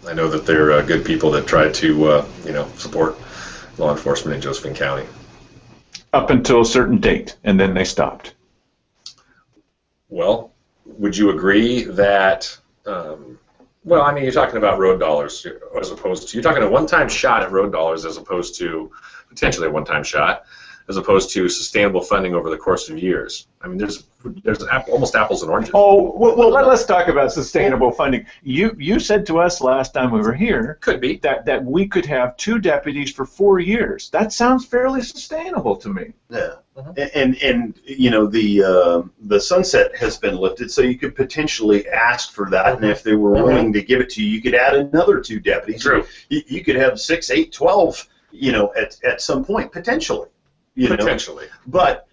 I know that they're good people that try to, support law enforcement in Josephine County. Up until a certain date, and then they stopped. Well, would you agree that, you're talking about road dollars as opposed to, you're talking a one-time shot at road dollars as opposed to potentially a one-time shot, as opposed to sustainable funding over the course of years. I mean, there's almost apples and oranges. Oh, well, let's talk about sustainable funding. You said to us last time we were here, Could be. that we could have 2 deputies for 4 years. That sounds fairly sustainable to me. Yeah, and the sunset has been lifted, so you could potentially ask for that, and if they were willing to give it to you, you could add another 2 deputies. True. You could have 6, 8, 12, at some point potentially. Potentially. But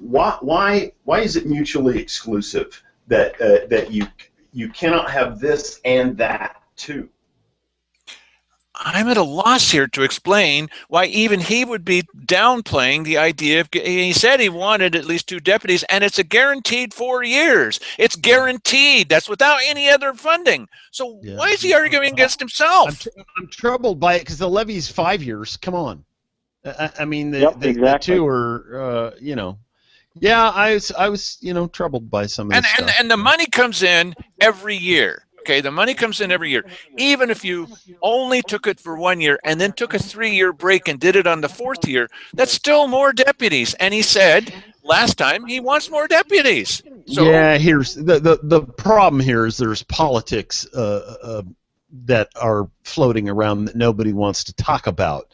why is it mutually exclusive that you cannot have this and that too? I'm at a loss here to explain why even he would be downplaying the idea of, he said he wanted at least 2 deputies, and it's a guaranteed 4 years. It's guaranteed. That's without any other funding. So why is he arguing against himself? I'm troubled by it because the levy's 5 years. Come on. I mean, Exactly. the 2 are, Yeah, I was, troubled by some of this stuff. And the money comes in every year. Okay, the money comes in every year. Even if you only took it for 1 year and then took a 3-year break and did it on the 4th year, that's still more deputies. And he said last time he wants more deputies. So, yeah, here's the problem here is there's politics that are floating around that nobody wants to talk about.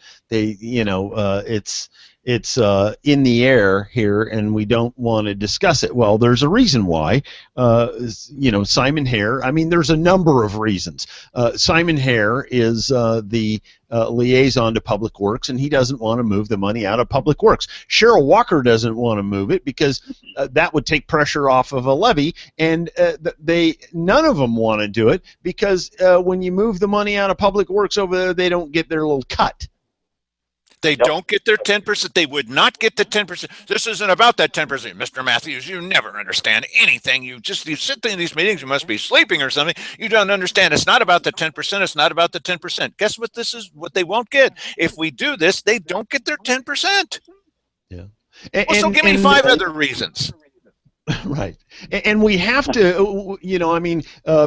It's in the air here, and we don't want to discuss it. Well, there's a reason why. Simon Hare. I mean, there's a number of reasons. Simon Hare is the liaison to Public Works, and he doesn't want to move the money out of Public Works. Cheryl Walker doesn't want to move it because that would take pressure off of a levy, and none of them want to do it because when you move the money out of Public Works over there, they don't get their little cut. they don't get their 10%. They would not get the 10%. This isn't about that 10%. Mr. Matthews, you never understand anything. You sit in these meetings, you must be sleeping or something. You don't understand. It's not about the 10%. It's not about the 10%. Guess what this is, what they won't get? If we do this, they don't get their 10%. Yeah. So give me 5 other reasons. Right. And we have to,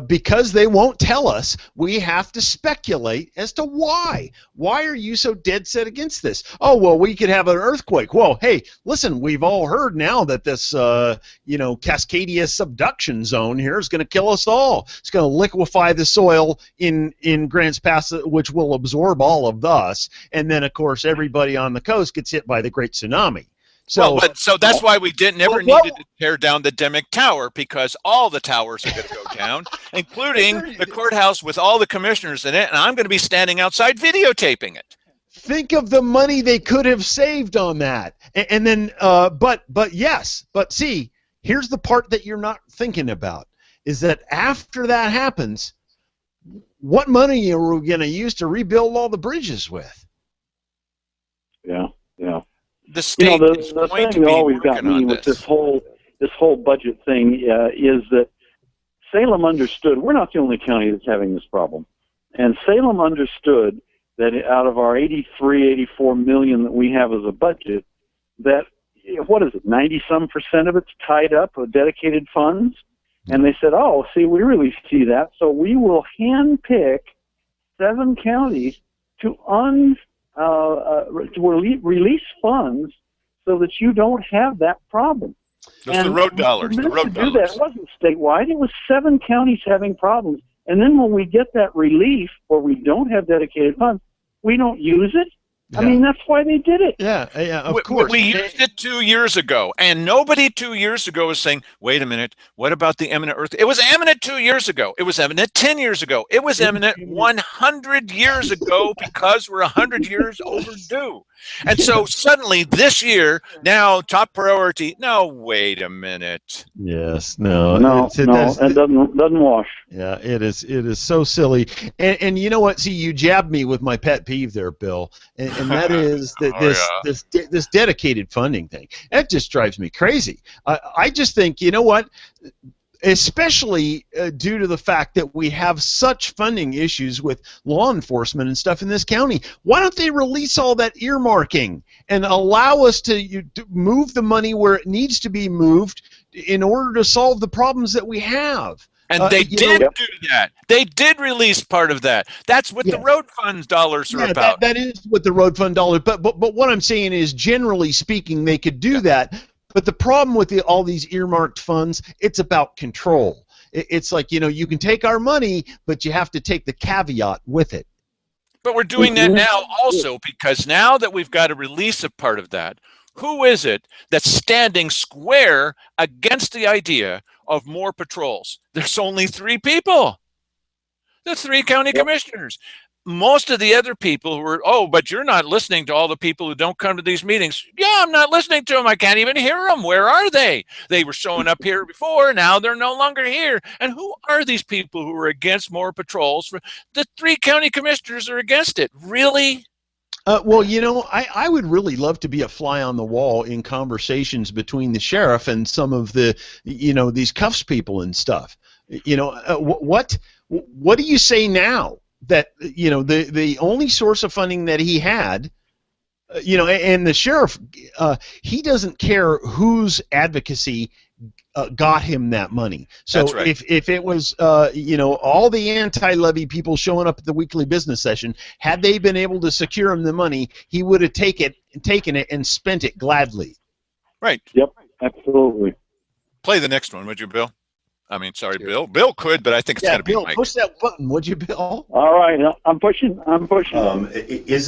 because they won't tell us, we have to speculate as to why. Why are you so dead set against this? Oh, well, we could have an earthquake. Well, hey, listen, we've all heard now that this, Cascadia subduction zone here is going to kill us all. It's going to liquefy the soil in Grants Pass, which will absorb all of us. And then, of course, everybody on the coast gets hit by the Great Tsunami. So that's why we never needed to tear down the Demick Tower, because all the towers are going to go down, including the courthouse with all the commissioners in it, and I'm going to be standing outside videotaping it. Think of the money they could have saved on that. And then, but see, here's the part that you're not thinking about, is that after that happens, what money are we going to use to rebuild all the bridges with? Yeah. The state is the going to thing be that always got working me on with this. this whole budget thing is that Salem understood we're not the only county that's having this problem, and Salem understood that out of our 84 million that we have as a budget, that 90-some% of it's tied up with dedicated funds, and they said, oh, see, we really see that, so we will handpick 7 counties release funds so that you don't have that problem. That's the road dollars. The road to do dollars. that. It wasn't statewide. It was 7 counties having problems. And then when we get that relief, or we don't have dedicated funds, we don't use it. Yeah. I mean, that's why they did it. Yeah, of course. We used it 2 years ago, and nobody 2 years ago was saying, wait a minute, what about the imminent earth? It was imminent 2 years ago. It was imminent 10 years ago. It was imminent 100 years ago because we're 100 years overdue. And so suddenly this year, now top priority, no, wait a minute. Yes, no, it doesn't wash. Yeah, it is so silly. And you know what? See, you jabbed me with my pet peeve there, Bill, and that is that this dedicated funding thing. That just drives me crazy. I just think, you know what? Especially due to the fact that we have such funding issues with law enforcement and stuff in this county. Why don't they release all that earmarking and allow us to move the money where it needs to be moved in order to solve the problems that we have? And they did do that. They did release part of that. That's what the road fund dollars are about. That is what the road fund dollars. But what I'm saying is, generally speaking, they could do that. But the problem with all these earmarked funds, it's about control. It's like, you can take our money, but you have to take the caveat with it. But we're doing that now also, because now that we've got a release of part of that, who is it that's standing square against the idea of more patrols? There's only 3 people. The 3 county commissioners. Most of the other people who were, but you're not listening to all the people who don't come to these meetings. Yeah, I'm not listening to them. I can't even hear them. Where are they? They were showing up here before. Now they're no longer here. And who are these people who are against more patrols? The 3 county commissioners are against it. Really? Well, I would really love to be a fly on the wall in conversations between the sheriff and some of the, these cuffs people and stuff. What do you say now? That the only source of funding that he had, and the sheriff, he doesn't care whose advocacy got him that money. So That's right. if it was all the anti-levy people showing up at the weekly business session, had they been able to secure him the money, he would have taken it and spent it gladly. Right. Yep, absolutely. Play the next one, would you, Bill? I mean, sorry, Bill. Bill could, but I think it's got to be Bill, Mike. push that button, would you, Bill? All right, I'm pushing. Is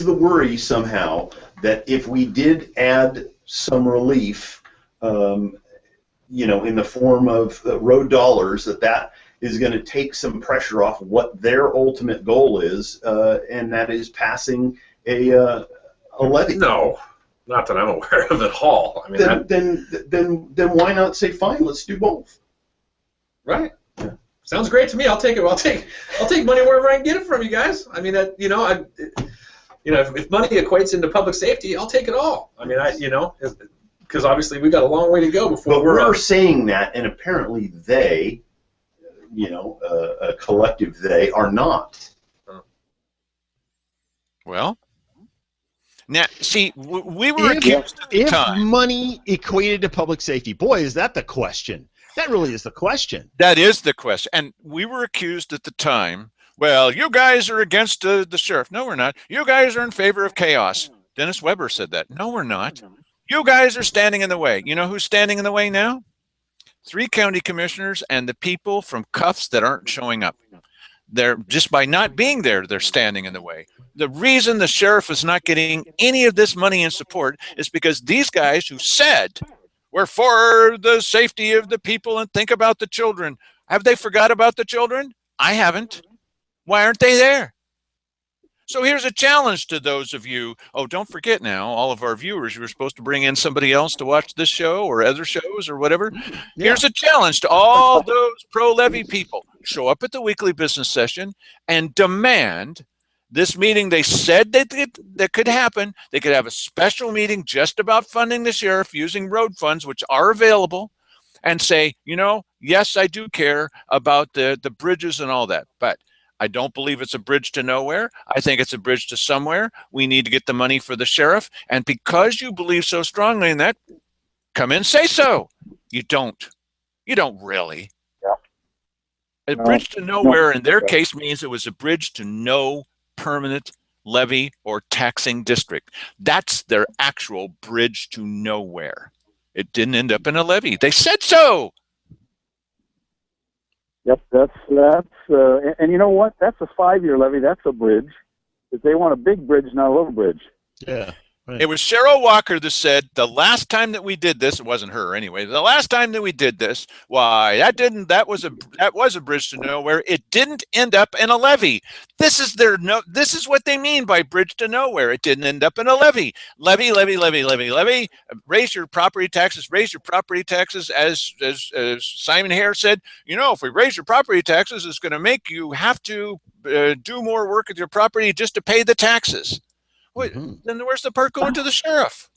the worry somehow that if we did add some relief, in the form of road dollars, that is going to take some pressure off what their ultimate goal is, and that is passing a levy? No. Not that I'm aware of at all. I mean, then why not say, fine, let's do both? Right. Yeah. Sounds great to me. I'll take it. I'll take money wherever I can get it from you guys. I mean, if money equates into public safety, I'll take it all. I mean, because obviously we've got a long way to go before but we're saying that, and apparently they, a collective they, are not. Well. Now, see, we were accused at the time. If money equated to public safety, boy, is that the question. That really is the question. That is the question. And we were accused at the time, well, you guys are against the sheriff. No, we're not. You guys are in favor of chaos. Dennis Weber said that. No, we're not. You guys are standing in the way. You know who's standing in the way now? 3 county commissioners and the people from cuffs that aren't showing up. They're just by not being there, they're standing in the way. The reason the sheriff is not getting any of this money in support is because these guys who said we're for the safety of the people and think about the children, have they forgot about the children? I haven't. Why aren't they there? So here's a challenge to those of you. Oh, don't forget now, all of our viewers, you were supposed to bring in somebody else to watch this show or other shows or whatever. Yeah. Here's a challenge to all those pro-levy people. Show up at the weekly business session and demand this meeting. They said that could happen. They could have a special meeting just about funding the sheriff using road funds, which are available, and say, yes, I do care about the bridges and all that, but I don't believe it's a bridge to nowhere. I think it's a bridge to somewhere. We need to get the money for the sheriff. And because you believe so strongly in that, come in, say so. You don't. You don't really. Yeah. A bridge to nowhere in their case means it was a bridge to no permanent levy or taxing district. That's their actual bridge to nowhere. It didn't end up in a levy. They said so. Yep, and you know what? That's a 5-year levy. That's a bridge. If they want a big bridge, not a little bridge. Yeah. Right. It was Cheryl Walker that said the last time that we did this, it wasn't her anyway. The last time that we did this, why that was a bridge to nowhere. It didn't end up in a levy. This is what they mean by bridge to nowhere. It didn't end up in a levy. Levy. Raise your property taxes. Raise your property taxes. As Simon Hare said, if we raise your property taxes, it's going to make you have to do more work with your property just to pay the taxes. Then where's the part going to the sheriff?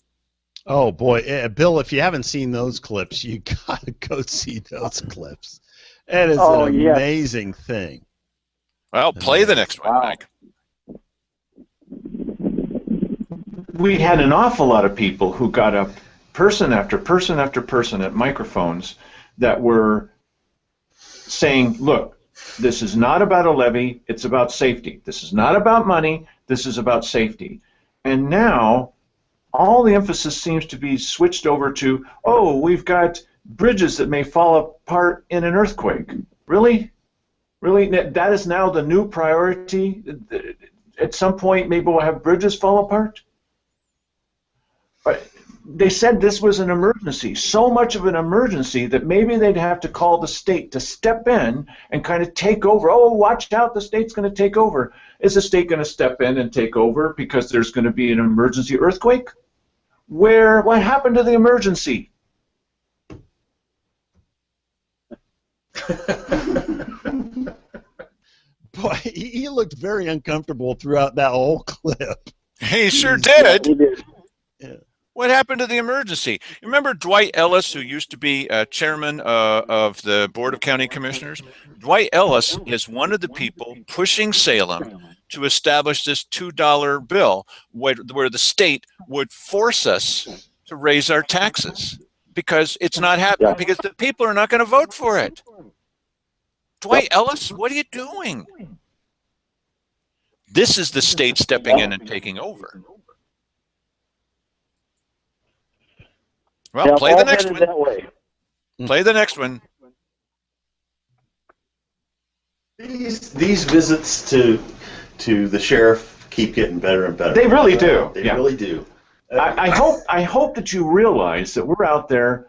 Oh boy, Bill! If you haven't seen those clips, you gotta go see those clips. It is an amazing thing. Well, play the next one, Mike. We had an awful lot of people who got up, person after person after person, at microphones that were saying, "Look, this is not about a levy. It's about safety. This is not about money. This is about safety." And now all the emphasis seems to be switched over to, oh, we've got bridges that may fall apart in an earthquake. Really? Really? That is now the new priority? At some point, maybe we'll have bridges fall apart? But they said this was an emergency, so much of an emergency that maybe they'd have to call the state to step in and kind of take over. Oh, watch out, the state's going to take over. Is the state going to step in and take over because there's going to be an emergency earthquake? What happened to the emergency? Boy, he looked very uncomfortable throughout that whole clip. He sure did. He did. Yeah. What happened to the emergency? You remember Dwight Ellis, who used to be chairman of the Board of County Commissioners? Dwight Ellis is one of the people pushing Salem to establish this $2 bill where the state would force us to raise our taxes because it's not happening, because the people are not going to vote for it. Dwight Ellis, what are you doing? This is the state stepping in and taking over. Well, play the next one. That way. Play the next one. These visits to the sheriff keep getting better and better. They really do. They really do. I hope that you realize that we're out there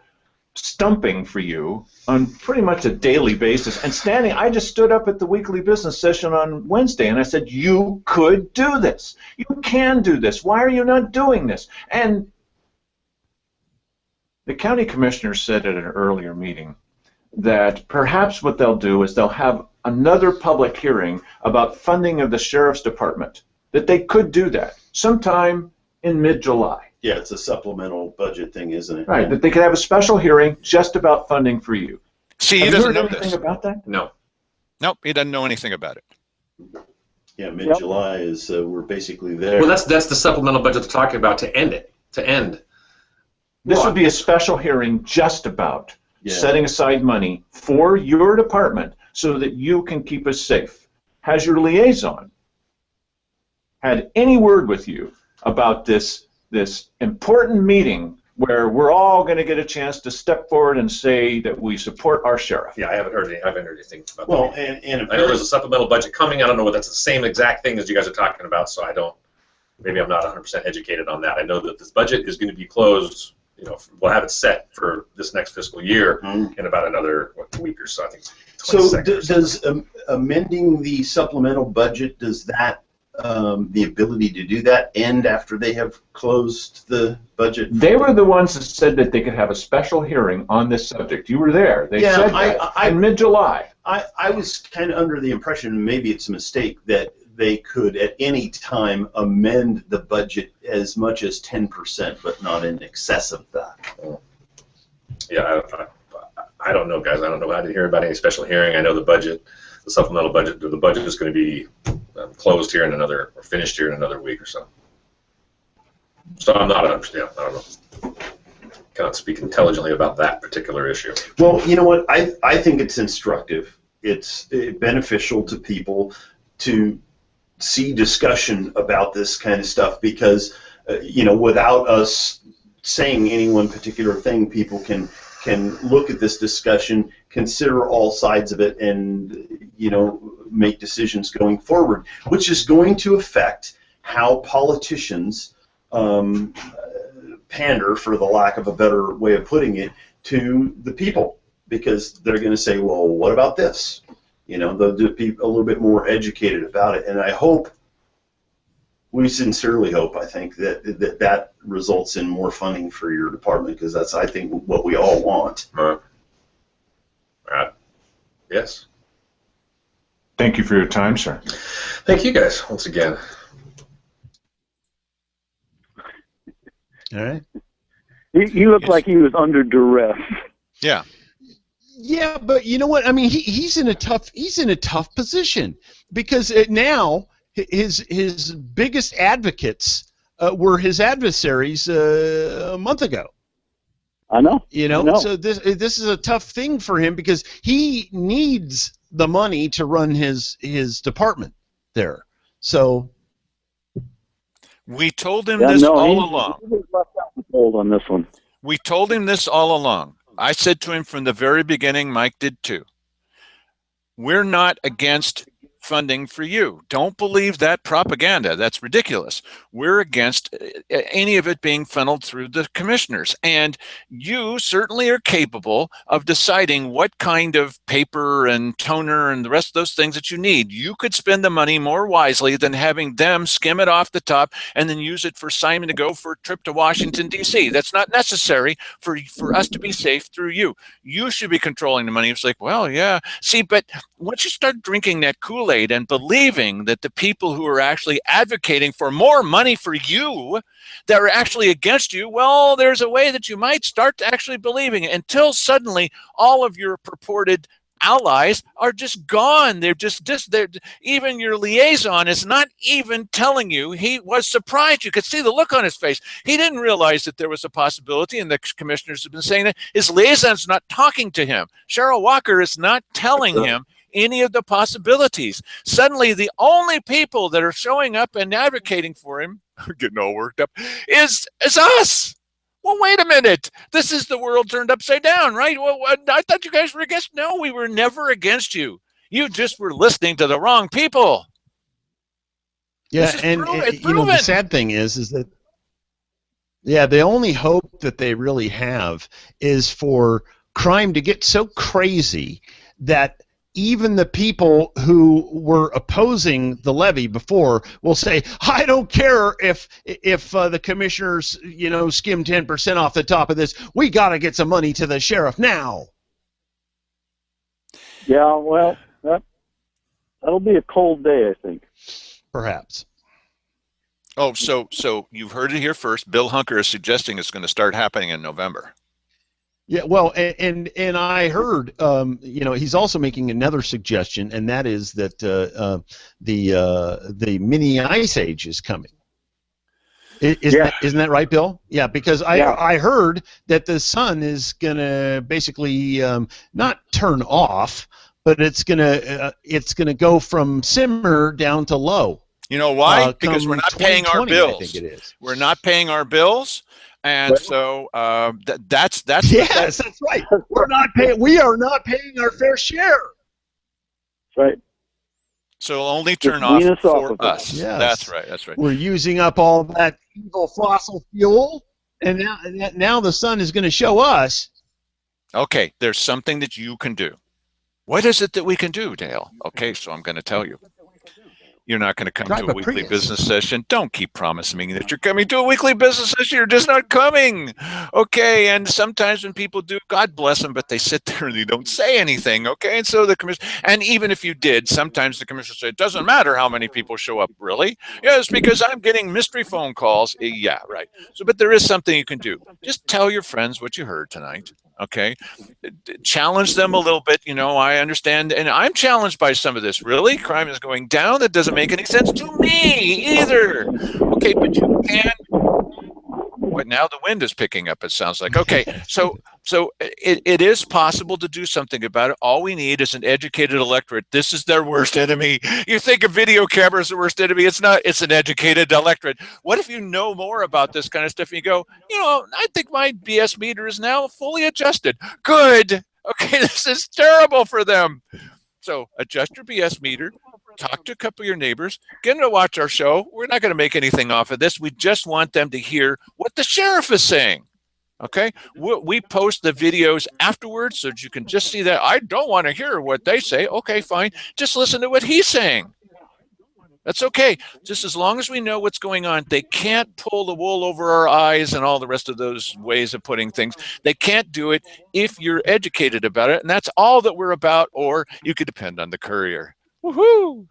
stumping for you on pretty much a daily basis and standing. I just stood up at the weekly business session on Wednesday and I said, you could do this. You can do this. Why are you not doing this? And the county commissioner said at an earlier meeting that perhaps what they'll do is they'll have another public hearing about funding of the sheriff's department, that they could do that sometime in mid-July. Yeah, it's a supplemental budget thing, isn't it? Right, that they could have a special hearing just about funding for you. See, he Have doesn't you know heard anything this. about that? No. Nope, he doesn't know anything about it. Yeah, mid-July is we're basically there. Well, that's the supplemental budget they're talking about to end it. To end. This would be a special hearing just about setting aside money for your department so that you can keep us safe. Has your liaison had any word with you about this important meeting where we're all going to get a chance to step forward and say that we support our sheriff? Yeah, I haven't heard anything about well, that. and I know there's a supplemental budget coming. I don't know whether that's the same exact thing as you guys are talking about, so maybe I'm not 100% educated on that. I know that this budget is going to be closed. We'll have it set for this next fiscal year in about another week or so. I think. So does amending the supplemental budget, does that the ability to do that end after they have closed the budget? They were the ones that said that they could have a special hearing on this subject. You were there. They said that in mid-July. I was kind of under the impression, maybe it's a mistake, that they could at any time amend the budget as much as 10%, but not in excess of that. Yeah, I don't know, guys. I don't know. I didn't hear about any special hearing. I know the supplemental budget, the budget is going to be closed here or finished here in another week or so. So I'm not 100%. I don't know. Cannot speak intelligently about that particular issue. Well, you know what? I think it's instructive. It's beneficial to people to see discussion about this kind of stuff because, without us saying any one particular thing, people can look at this discussion, consider all sides of it, and make decisions going forward, which is going to affect how politicians pander, for the lack of a better way of putting it, to the people, because they're going to say, well, what about this? They'll be a little bit more educated about it, and we sincerely hope, I think, that results in more funding for your department, because that's, I think, what we all want. Yes. Thank you for your time, sir. Thank you guys once again. All right. He looked like he was under duress. Yeah. Yeah, but you know what? I mean, he's in a tough position, because now his biggest advocates were his adversaries a month ago. I know. So this is a tough thing for him, because he needs the money to run his department there. So we told him this all along. He was left out in the cold on this one. We told him this all along. I said to him from the very beginning, Mike did too, we're not against funding for you. Don't believe that propaganda. That's ridiculous. We're against any of it being funneled through the commissioners. And you certainly are capable of deciding what kind of paper and toner and the rest of those things that you need. You could spend the money more wisely than having them skim it off the top and then use it for Simon to go for a trip to Washington, D.C. That's not necessary for us to be safe through you. You should be controlling the money. It's like, well, yeah. See, but once you start drinking that Kool-Aid and believing that the people who are actually advocating for more money for you, that are actually against you, well, there's a way that you might start to actually believing it, until suddenly all of your purported allies are just gone. They're even your liaison is not even telling you. He was surprised. You could see the look on his face. He didn't realize that there was a possibility, and the commissioners have been saying that his liaison's not talking to him. Cheryl Walker is not telling him any of the possibilities. Suddenly, the only people that are showing up and advocating for him, getting all worked up, is us. Well, wait a minute. This is the world turned upside down, right? Well, I thought you guys were against. No, we were never against you. You just were listening to the wrong people. Yeah, and the sad thing is that, yeah, the only hope that they really have is for crime to get so crazy that even the people who were opposing the levy before will say, I don't care if the commissioners, skim 10% off the top of this. We got to get some money to the sheriff now. Yeah, well, that'll be a cold day, I think. Perhaps. Oh, so you've heard it here first. Bill Hunker is suggesting it's going to start happening in November. Yeah, well, and I heard, he's also making another suggestion, and that is that the mini ice age is coming. Isn't that right, Bill? Yeah, because I heard that the sun is gonna basically not turn off, but it's gonna go from simmer down to low. You know why? Because we're not paying our bills. I think it is. We're not paying our bills. And so that's yes, that's right. We are not paying our fair share. That's right. So it'll only turn off for us. Yes. That's right. That's right. We're using up all that evil fossil fuel, and now the sun is going to show us. Okay, there's something that you can do. What is it that we can do, Dale? Okay, so I'm going to tell you. You're not going to come to a weekly business session. Don't keep promising me that you're coming to a weekly business session. You're just not coming. Okay, and sometimes when people do, God bless them, but they sit there and they don't say anything. Okay, and so the commission, and even if you did, sometimes the commissioner say, it doesn't matter how many people show up, really. Yes, because I'm getting mystery phone calls. Yeah, right. So, but there is something you can do. Just tell your friends what you heard tonight. Okay, challenge them a little bit. I understand, and I'm challenged by some of this. Really, crime is going down. That doesn't make any sense to me either. Okay, but you can But now the wind is picking up, it sounds like. Okay, so it is possible to do something about it. All we need is an educated electorate. This is their worst enemy. You think a video camera is the worst enemy. It's not. It's an educated electorate. What if you know more about this kind of stuff and you go, I think my BS meter is now fully adjusted. Good. Okay, this is terrible for them. So adjust your BS meter. Talk to a couple of your neighbors, get them to watch our show. We're not going to make anything off of this. We just want them to hear what the sheriff is saying. Okay, we post the videos afterwards so that you can just see that. I don't want to hear what they say. Okay, fine. Just listen to what he's saying. That's okay. Just as long as we know what's going on. They can't pull the wool over our eyes and all the rest of those ways of putting things. They can't do it if you're educated about it. And that's all that we're about, or you could depend on the courier. Woohoo!